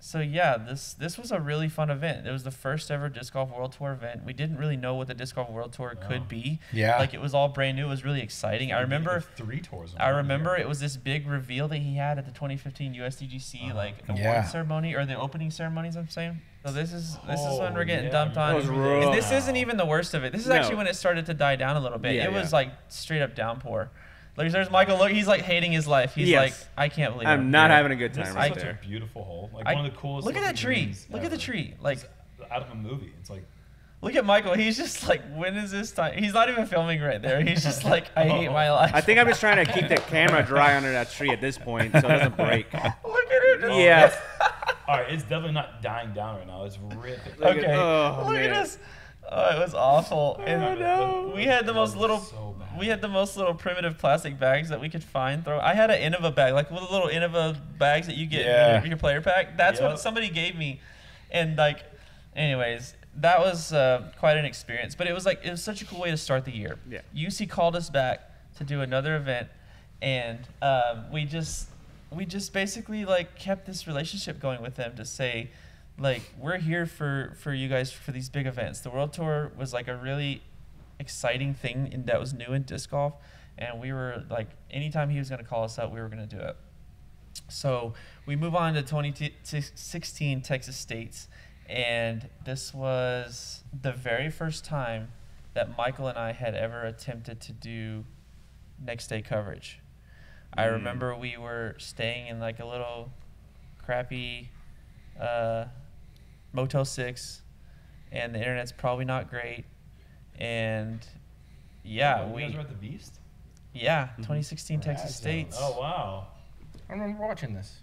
So yeah, this was a really fun event. It was the first ever Disc Golf World Tour event. We didn't really know what the Disc Golf World Tour could be. Yeah, like it was all brand new. It was really exciting. I remember 3 tours. I remember it was this big reveal that he had at the 2015 USDGC like award ceremony or the opening ceremonies. I'm saying. So this is when we're getting dumped on. And this isn't even the worst of it. This is actually when it started to die down a little bit. It was like straight up downpour. Like there's Michael. Look, he's like hating his life. He's like, I can't believe I'm not having a good time. This is right such there. a beautiful hole. Like one of the coolest. Look at that tree. greens Look at the ever. tree. Like It's out of a movie. It's like. Look at Michael. He's just like, when is this time? He's not even filming right there. He's just like, I hate my life. I think I'm just trying to keep the camera dry under that tree at this point so it doesn't break. Look at it. Yeah. All right, it's definitely not dying down right now. It's ripping. Okay. Oh, Look man. at us. Oh, it was awful. And no. we had the most little, So bad. we had the most little primitive plastic bags that we could find. I had an Innova bag, like one of the little Innova bags that you get in your player pack. That's what somebody gave me, and like, anyways, that was quite an experience. But it was such a cool way to start the year. Yeah. UC called us back to do another event, and we just basically like kept this relationship going with them to say, like, we're here for you guys for these big events. The World Tour was like a really exciting thing that was new in disc golf, and we were like, anytime he was going to call us up, we were going to do it. So we move on to 2016 Texas States, and this was the very first time that Michael and I had ever attempted to do next day coverage. I remember we were staying in like a little crappy Motel 6, and the internet's probably not great. And yeah, you guys were at the Beast? Yeah, 2016 Texas States. Oh wow! I remember watching this.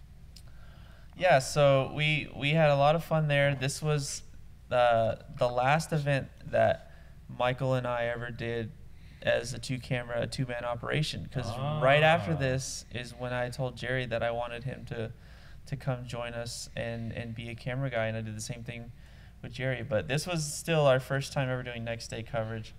Yeah, so we had a lot of fun there. This was the last event that Michael and I ever did as a two-man operation. Because right after this is when I told Jerry that I wanted him to come join us and be a camera guy, and I did the same thing with Jerry. But this was still our first time ever doing next day coverage.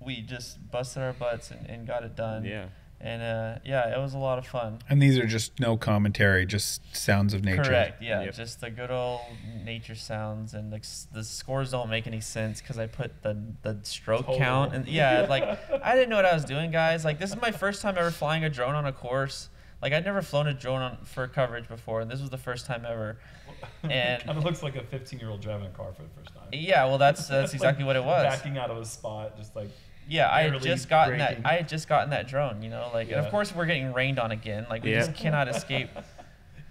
We just busted our butts and got it done. Yeah. And yeah, it was a lot of fun. And these are just no commentary, just sounds of nature. Correct. Yeah, Yep. just the good old nature sounds, and the scores don't make any sense because I put the stroke count, and yeah, like I didn't know what I was doing, guys. Like this is my first time ever flying a drone on a course. Like I'd never flown a drone for coverage before, and this was the first time ever. And Kind of looks like a 15-year-old driving a car for the first time. yeah, well that's exactly what it was. Backing out of a spot, just like. Yeah, I had barely just gotten braking. that. I had just gotten that drone, you know, like, and of course we're getting rained on again. Like we just cannot escape.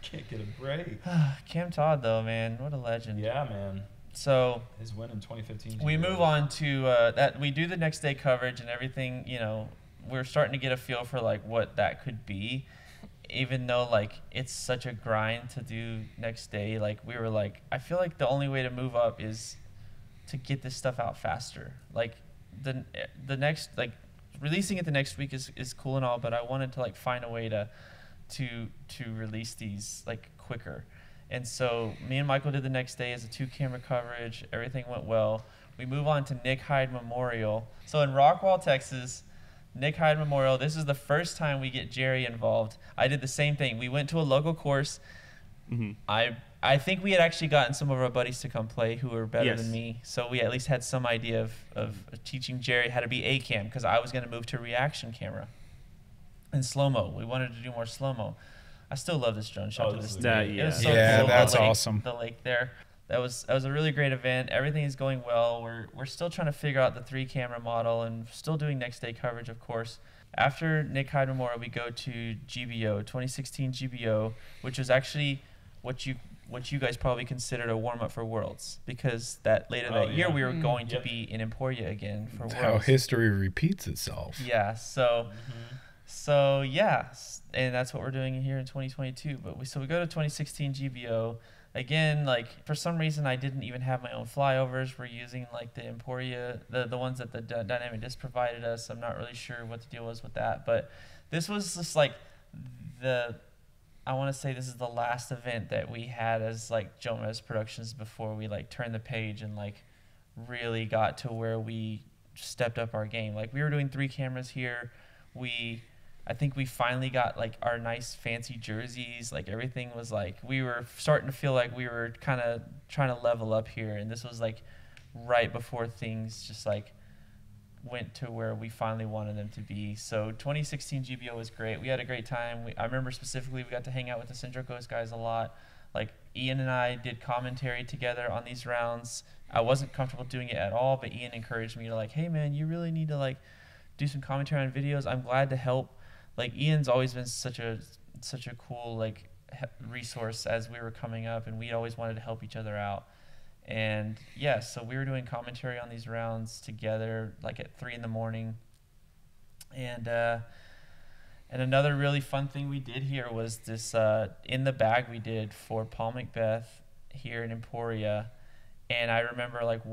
Can't get a break. Cam Todd, though, man, what a legend. Yeah, man. So His win in 2015. we move on to that. We do the next day coverage and everything. You know, we're starting to get a feel for like what that could be, even though like it's such a grind to do next day. Like we were like, I feel like the only way to move up is to get this stuff out faster. Like the next, like releasing it the next week is cool and all, but I wanted to like find a way to release these like quicker. And so me and Michael did the next day as a 2-camera coverage. Everything went well. We move on to Nick Hyde Memorial. So in Rockwall, Texas, Nick Hyde Memorial, this is the first time we get Jerry involved. I did the same thing. We went to a local course. I think we had actually gotten some of our buddies to come play who were better than me. So we at least had some idea of teaching Jerry how to be A-cam, because I was going to move to reaction camera and slow-mo. We wanted to do more slow-mo. I still love this drone shot to this day. It was so cool. That's the lake, awesome. The lake there. That was a really great event. Everything is going well. We're still trying to figure out the 3-camera model and still doing next day coverage, of course. After Nick Hyde Memorial, we go to GBO, 2016 GBO, which was actually what what you guys probably considered a warm up for Worlds, because that later that year we were going to be in Emporia again for Worlds. How history repeats itself. Yeah. So. So yeah, and that's what we're doing here in 2022. But we go to 2016 GBO again. Like for some reason, I didn't even have my own flyovers. We're using like the Emporia, the ones that the Dynamic Disc provided us. I'm not really sure what the deal was with that, but this was just like I want to say this is the last event that we had as like Jomez Productions before we like turned the page and like really got to where we stepped up our game. Like we were doing 3 cameras here. I think we finally got like our nice fancy jerseys. Like everything was like, we were starting to feel like we were kind of trying to level up here. And this was like right before things just like went to where we finally wanted them to be. So 2016 GBO was great. We had a great time. I remember specifically we got to hang out with the Central Coast guys a lot. Like Ian and I did commentary together on these rounds. I wasn't comfortable doing it at all, but Ian encouraged me to like, hey man, you really need to like do some commentary on videos. I'm glad to help. Like Ian's always been such a cool like resource as we were coming up, and we always wanted to help each other out. And yeah, so we were doing commentary on these rounds together like at 3 in the morning. And another really fun thing we did here was this in the bag we did for Paul McBeth here in Emporia. And I remember like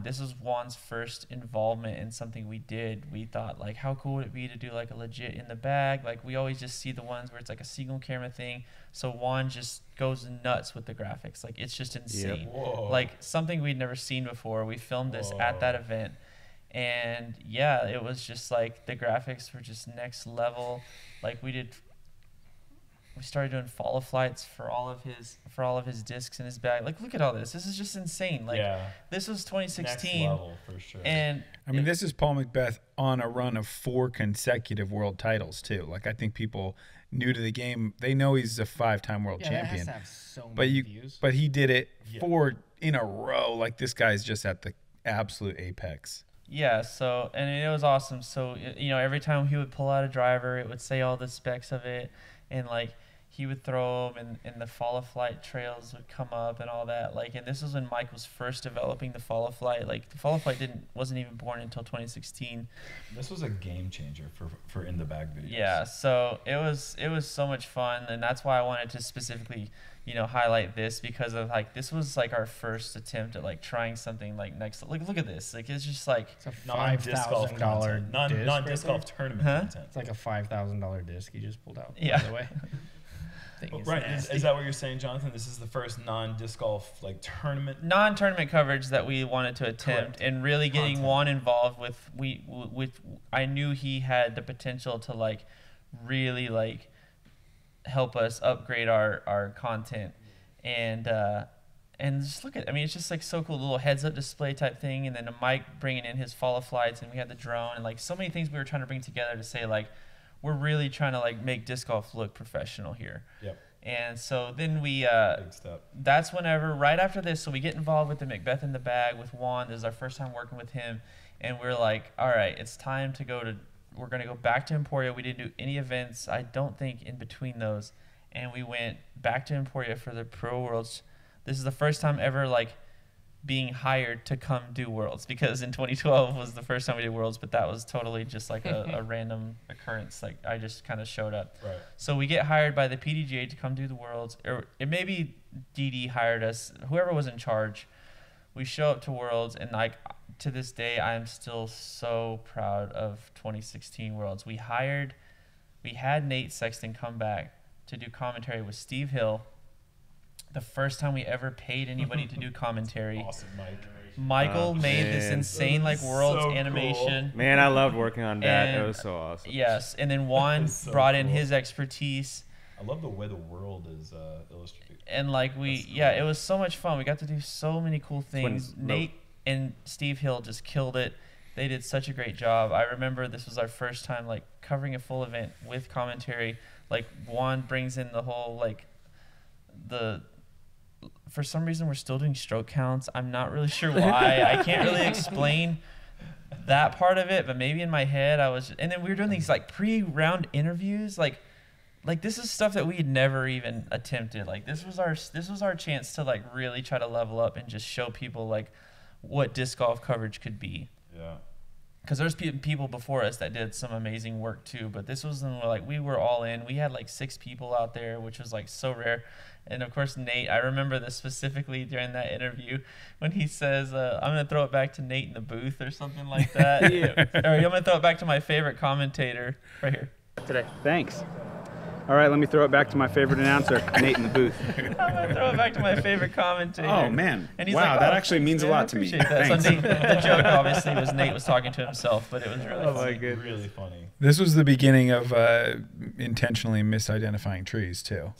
this was Juan's first involvement in something we did. We thought like, how cool would it be to do like a legit in the bag? Like we always just see the ones where it's like a single camera thing. So Juan just goes nuts with the graphics. Like it's just insane. Yep. Like something we'd never seen before. We filmed this at that event. And yeah, it was just like the graphics were just next level. Like we started doing FollowFlights for all of his discs in his bag. Like, look at all this. This is just insane. Like, this was 2016. Next level for sure. And I mean, this is Paul McBeth on a run of 4 consecutive world titles too. Like, I think people new to the game, they know he's a 5-time world champion. That has to have so many views. But he did it 4 in a row. Like, this guy's just at the absolute apex. Yeah, so, and it was awesome. So, you know, every time he would pull out a driver, it would say all the specs of it. And like he would throw them and the FollowFlight trails would come up and all that. Like, and this was when Mike was first developing the FollowFlight. Like the FollowFlight wasn't even born until 2016. This was a game changer for in the bag videos. Yeah, so it was so much fun, and that's why I wanted to specifically, you know, highlight this, because of like this was like our first attempt at like trying something like next. Like look at this. Like it's just like it's a $5,000 non-disc golf tournament content. It's like a $5,000 disc you just pulled out. Yeah. By the way. Right, is that what you're saying, Jonathan? This is the first non-disc golf like non-tournament coverage that we wanted to attempt. Correct. And really getting Juan involved with I knew he had the potential to like really like help us upgrade our content, and just look at, I mean, it's just like so cool, little heads up display type thing, and then a Mike bringing in his FollowFlights, and we had the drone, and like so many things we were trying to bring together to say like we're really trying to like make disc golf look professional here. Yep. And so then we big step. That's whenever right after this, so we get involved with the McBeth In The Bag with Juan. This is our first time working with him, and we're like, all right, it's time to we're gonna go back to Emporia. We didn't do any events, I don't think, in between those, and we went back to Emporia for the Pro Worlds. This is the first time ever like being hired to come do Worlds, because in 2012 was the first time we did Worlds, but that was totally just like a random occurrence. Like I just kind of showed up. Right. So we get hired by the PDGA to come do the Worlds, or it maybe DD hired us, whoever was in charge. We show up to Worlds, and like to this day, I'm still so proud of 2016 Worlds. We had Nate Sexton come back to do commentary with Steve Hill. The first time we ever paid anybody to do commentary. Awesome, Mike. Michael made this insane like Worlds animation. Cool. Man, I loved working on that. It was so awesome. Yes, and then Juan brought in his expertise. I love the way the world is illustrated. And like it was so much fun. We got to do so many cool things. Nate and Steve Hill just killed it. They did such a great job. I remember this was our first time like covering a full event with commentary. Like Juan brings in the whole like for some reason we're still doing stroke counts. I'm not really sure why. I can't really explain that part of it, but maybe in my head I was, and then we were doing these like pre-round interviews. Like like this is stuff that we had never even attempted. Like this was our chance to like really try to level up and just show people like what disc golf coverage could be. Yeah. Because there's people before us that did some amazing work too, but this was like we were all in. We had like 6 people out there, which was like so rare. And of course, Nate, I remember this specifically during that interview when he says, I'm going to throw it back to Nate in the booth or something like that. Yeah. Or I'm going to throw it back to my favorite commentator right here. Today. Thanks. All right, let me throw it back to my favorite announcer, Nate in the booth. I'm going to throw it back to my favorite commentator. Oh, man. And he's wow, like, that actually means a lot to me. That. Thanks. So Nate, the joke obviously was Nate was talking to himself, but it was really funny. Really funny. This was the beginning of intentionally misidentifying trees, too.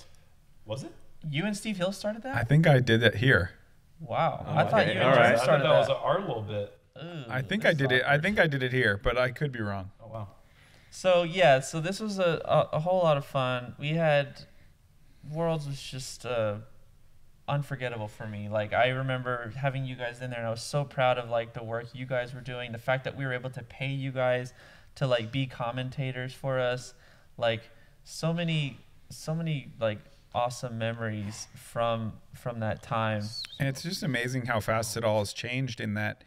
Was it? You and Steve Hill started that? I think I did that here. Wow. Oh, I thought okay. you and All Justin right. started I thought that was that. our little bit. Ooh, I think I did it. I think I did it here, but I could be wrong. Oh, wow. So yeah, so this was a whole lot of fun. We had Worlds was just unforgettable for me. Like I remember having you guys in there, and I was so proud of like the work you guys were doing. The fact that we were able to pay you guys to like be commentators for us, like so many like awesome memories from that time. And it's just amazing how fast it all has changed in that,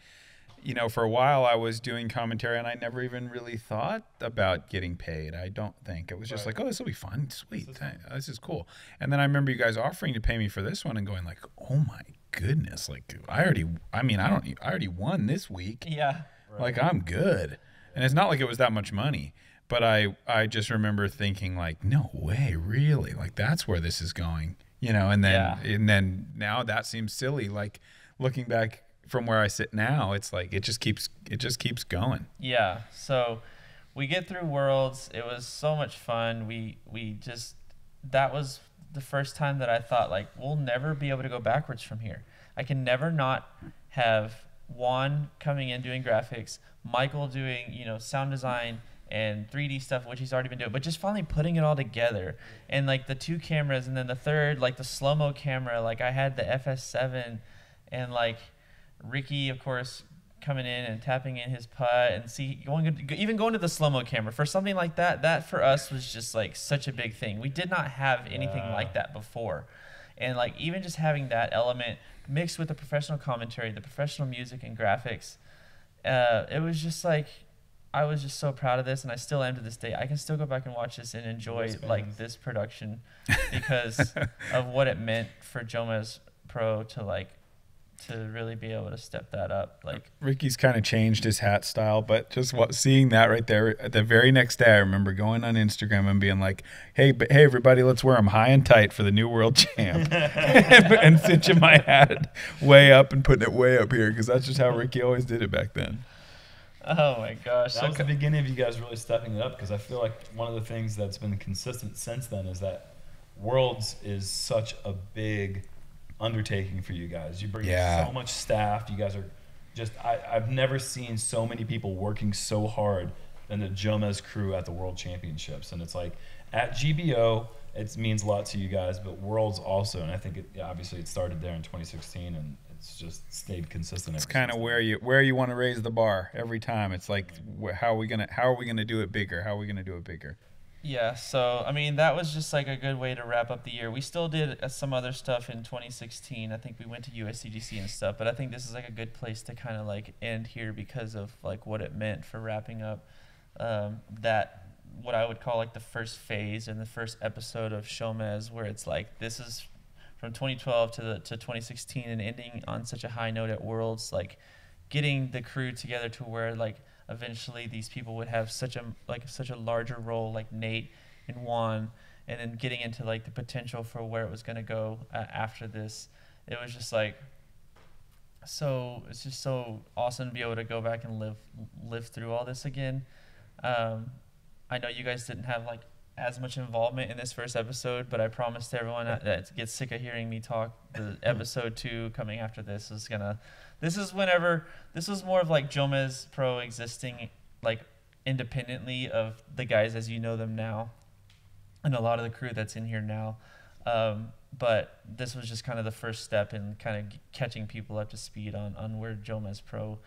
you know, for a while I was doing commentary and I never even really thought about getting paid. I don't think. It was just like, oh, this will be fun. Sweet. This is cool. And then I remember you guys offering to pay me for this one and going like, oh my goodness. Like I already won this week. Yeah. Like I'm good. And it's not like it was that much money. But I just remember thinking like, no way, really? Like that's where this is going, you know? And then now that seems silly. Like looking back from where I sit now, it's like it just keeps going. Yeah. So we get through Worlds. It was so much fun. We just, that was the first time that I thought like we'll never be able to go backwards from here. I can never not have Juan coming in doing graphics, Michael doing, you know, sound design and 3D stuff, which he's already been doing, but just finally putting it all together. And like the 2 cameras, and then the third, like the slow-mo camera, like I had the FS7, and like Ricky, of course, coming in and tapping in his putt, and even going to the slow-mo camera for something like that. That for us was just like such a big thing. We did not have anything like that before, and like even just having that element mixed with the professional commentary, the professional music and graphics, it was just like, I was just so proud of this, and I still am to this day. I can still go back and watch this and enjoy like this production because of what it meant for JomezPro to really be able to step that up. Like Ricky's kind of changed his hat style, but just seeing that right there, the very next day, I remember going on Instagram and being like, "Hey everybody, let's wear them high and tight for the new world champ," and cinching my hat way up and putting it way up here because that's just how Ricky always did it back then. Oh my gosh. That was the beginning of you guys really stepping it up, because I feel like one of the things that's been consistent since then is that Worlds is such a big undertaking for you guys. You bring so much staff. You guys are just, I've never seen so many people working so hard than the Jomez crew at the World Championships. And it's like at GBO, it means a lot to you guys, but Worlds also. And I think obviously it started there in 2016 and it's just stayed consistent. It's kind of where you want to raise the bar every time. It's like, how are we gonna do it bigger? How are we gonna do it bigger? Yeah, so I mean that was just like a good way to wrap up the year. We still did some other stuff in 2016. I think we went to USCGC and stuff, but I think this is like a good place to kind of like end here because of like what it meant for wrapping up that what I would call like the first phase and the first episode of SHOWMEZ, where it's like this is from 2012 to 2016 and ending on such a high note at Worlds, like getting the crew together to where like eventually these people would have such a larger role, like Nate and Juan, and then getting into like the potential for where it was going to go after this. It was just like, so it's just so awesome to be able to go back and live through all this again. I know you guys didn't have like as much involvement in this first episode, but I promised everyone that gets sick of hearing me talk, the episode 2 coming after this is gonna, this was more of like JomezPro existing like independently of the guys as you know them now and a lot of the crew that's in here now. But this was just kind of the first step in kind of catching people up to speed on where JomezPro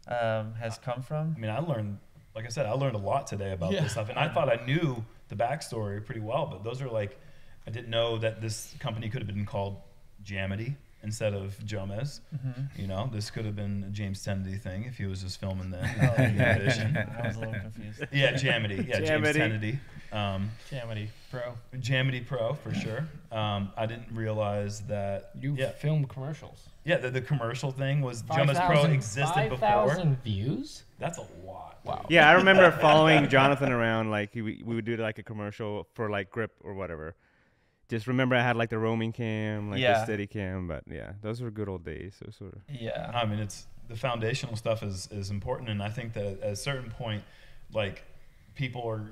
has come from. I mean, I learned like I said, I learned a lot today about this stuff, and I thought I knew the backstory pretty well, but those are like, I didn't know that this company could have been called Jamity instead of Jomez. You know, this could have been a James Kennedy thing if he was just filming then. I was a little confused. Yeah, Jamity. Yeah, James Kennedy. Jamity Pro. Jamity Pro for sure. I didn't realize that You filmed commercials. Yeah, the commercial thing was Jomez Pro existed before. 5,000 views? That's a lot. Wow. Yeah, I remember following Jonathan around. Like we would do like a commercial for like Grip or whatever. Just remember I had like the roaming cam, like the steady cam, but yeah, those were good old days. So sort of. Yeah. I mean, it's the foundational stuff is important, and I think that at a certain point, like people are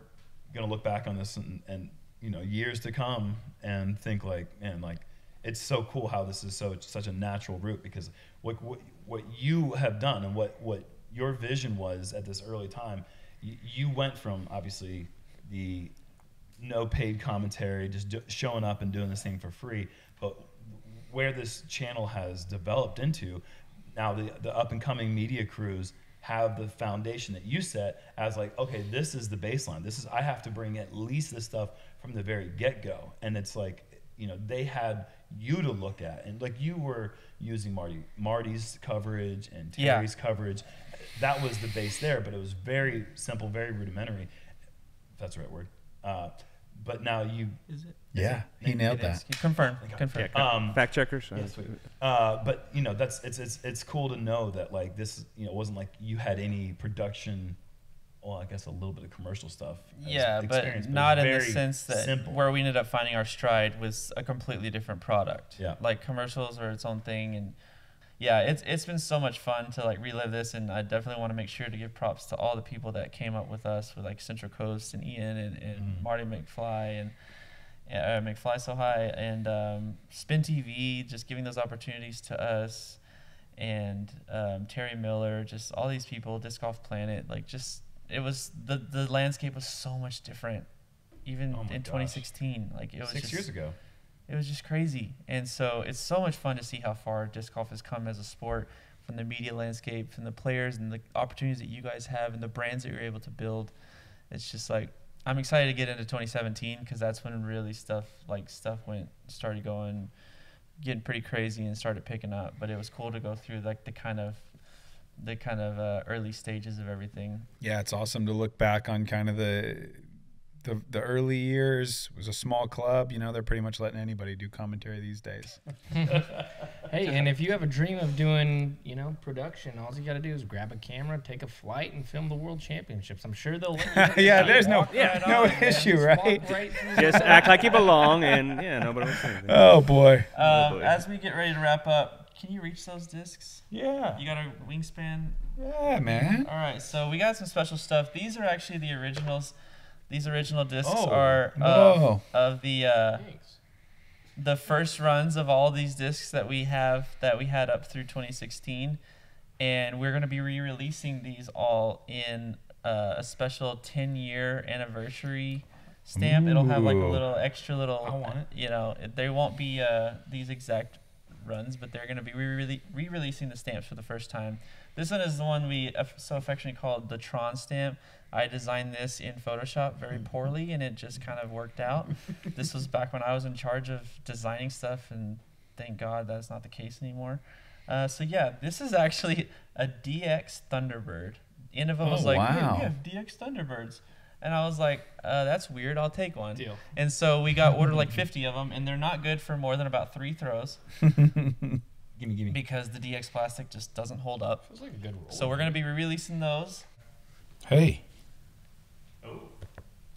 gonna look back on this and you know, years to come and think like, man, like it's so cool how this is such a natural route, because what you have done and what your vision was at this early time, you went from obviously the no paid commentary, just showing up and doing this thing for free, but where this channel has developed into now, the up and coming media crews have the foundation that you set as like, okay, this is the baseline. I have to bring at least this stuff from the very get-go. And it's like, you know, they had you to look at, and like you were using Marty's coverage and Terry's coverage. That was the base there, but it was very simple, very rudimentary, if that's the right word. But now is it? Yeah, he nailed that. Confirm. Yeah, fact checkers. Yeah, sweet. But you know, it's cool to know that like this, you know, it wasn't like you had any production. Well, I guess a little bit of commercial stuff. Yeah, but not in the sense that where we ended up finding our stride was a completely different product. Yeah, like commercials are its own thing, and yeah, it's been so much fun to like relive this, and I definitely want to make sure to give props to all the people that came up with us, with like Central Coast and Ian and Marty McFly and McFly So High and Spin TV, just giving those opportunities to us, and Terry Miller, just all these people, Disc Golf Planet, like just it was the landscape was so much different, even in 2016. Like it was 6 years ago. It was just crazy. And so it's so much fun to see how far disc golf has come as a sport, from the media landscape, from the players and the opportunities that you guys have and the brands that you're able to build. It's just like, I'm excited to get into 2017 because that's when really started going, getting pretty crazy and started picking up. But it was cool to go through like the kind of early stages of everything. Yeah, it's awesome to look back on kind of the early years. It was a small club, you know, they're pretty much letting anybody do commentary these days. Hey, and if you have a dream of doing, you know, production, all you got to do is grab a camera, take a flight, and film the World Championships. I'm sure they'll let you. Yeah, there's no issue, right? Just act like you belong, and yeah, nobody will say anything. Oh boy. As we get ready to wrap up, can you reach those discs? Yeah. You got a wingspan? Yeah, man. All right, so we got some special stuff. These are actually the originals. These original discs are of the first runs of all these discs that we had up through 2016, and we're going to be re-releasing these all in a special 10-year anniversary stamp. It'll have like a little extra little. I want it. You know, they won't be these exact runs, but they're going to be re-releasing the stamps for the first time. This one is the one we so affectionately called the Tron stamp. I designed this in Photoshop very poorly, and it just kind of worked out. This was back when I was in charge of designing stuff, and thank God that's not the case anymore. So yeah, this is actually a DX Thunderbird. Innova was like, hey, we have DX Thunderbirds. And I was like, that's weird, I'll take one. Deal. And so we got ordered like 50 of them, and they're not good for more than about 3 throws. Gimme. Because the DX plastic just doesn't hold up. Feels like a good roll. So we're going to be re-releasing those. Hey.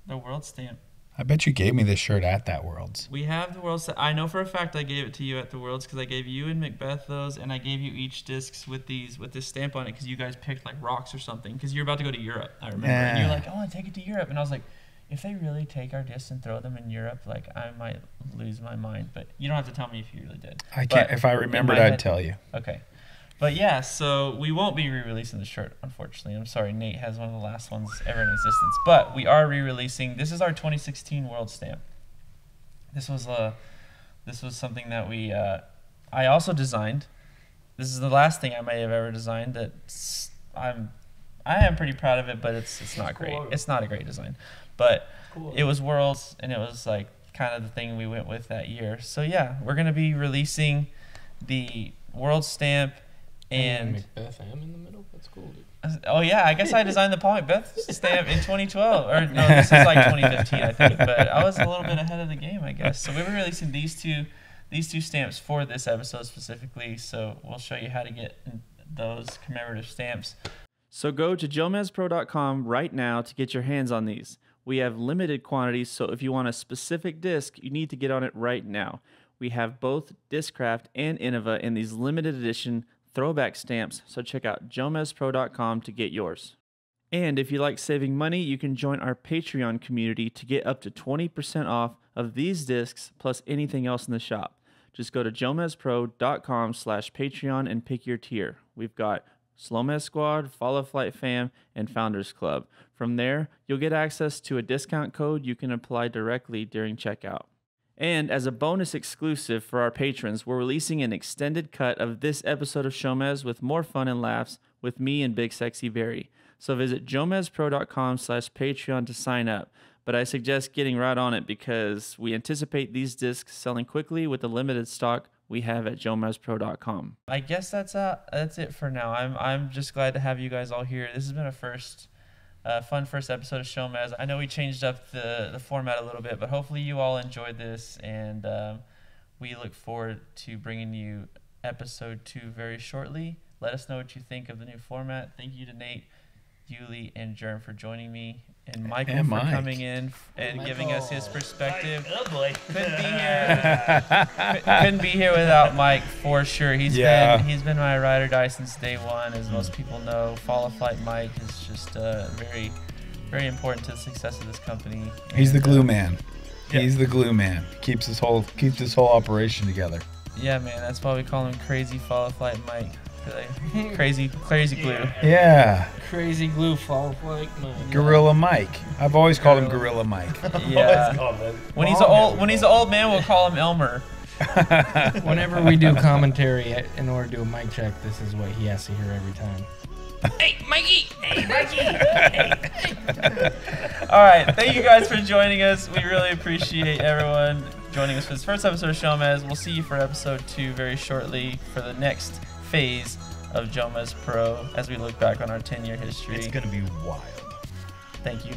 The World Stamp. I bet you gave me this shirt at that Worlds. We have the Worlds. I know for a fact I gave it to you at the Worlds because I gave you and McBeth those, and I gave you each discs with this stamp on it because you guys picked like rocks or something because you're about to go to Europe, I remember. Yeah. And you're like, I want to take it to Europe. And I was like, if they really take our discs and throw them in Europe, like I might lose my mind. But you don't have to tell me if you really did. I can't. If I remembered, I'd tell you. Okay. But yeah, so we won't be re-releasing the shirt, unfortunately. I'm sorry, Nate has one of the last ones ever in existence. But we are re-releasing. This is our 2016 World Stamp. This was something that I also designed. This is the last thing I may have ever designed that I'm I am pretty proud of it, but it's not great. It's not a great design, but it was Worlds, and it was like kind of the thing we went with that year. So yeah, we're gonna be releasing the World stamp and McBeth in the middle. That's cool, dude. Oh yeah, I guess I designed the Paul McBeth stamp in 2012, or no, this is like 2015, I think. But I was a little bit ahead of the game, I guess. So we were releasing these two stamps for this episode specifically. So we'll show you how to get those commemorative stamps. So go to JomezPro.com right now to get your hands on these. We have limited quantities, so if you want a specific disc, you need to get on it right now. We have both Discraft and Innova in these limited edition throwback stamps, so check out JomezPro.com to get yours. And if you like saving money, you can join our Patreon community to get up to 20% off of these discs plus anything else in the shop. Just go to JomezPro.com/Patreon and pick your tier. We've got SHOWMEZ Squad, FollowFlight Fam, and Founders Club. From there, you'll get access to a discount code you can apply directly during checkout. And as a bonus exclusive for our patrons, we're releasing an extended cut of this episode of SHOWMEZ with more fun and laughs with me and BigSexyBarri. So visit JomezPro.com/Patreon to sign up. But I suggest getting right on it because we anticipate these discs selling quickly with the limited stock we have at JomezPro.com. I guess that's it for now. I'm just glad to have you guys all here. This has been a fun first episode of SHOWMEZ. I know we changed up the format a little bit, but hopefully you all enjoyed this, and we look forward to bringing you episode 2 very shortly. Let us know what you think of the new format. Thank you to Nate, Uli, and Jerm for joining me, and Michael for coming in and giving us his perspective. Oh boy, couldn't be here without Mike for sure. He's been my ride or die since day one, as most people know. FollowFlight Mike is just very, very important to the success of this company. He's the glue man. Yeah. He's the glue man. Keeps this whole operation together. Yeah, man. That's why we call him Crazy FollowFlight Mike. Crazy glue. Yeah. Crazy glue FollowFlight Mike. Gorilla Mike. I've always called him Gorilla Mike. Yeah. When he's an old man, we'll call him Elmer. Whenever we do commentary, in order to do a mic check, this is what he has to hear every time. Hey, Mikey! Hey, Mikey! Hey. All right. Thank you guys for joining us. We really appreciate everyone joining us for this first episode of SHOWMEZ. We'll see you for episode 2 very shortly for the next phase of JomezPro as we look back on our 10-year history. It's going to be wild. Thank you.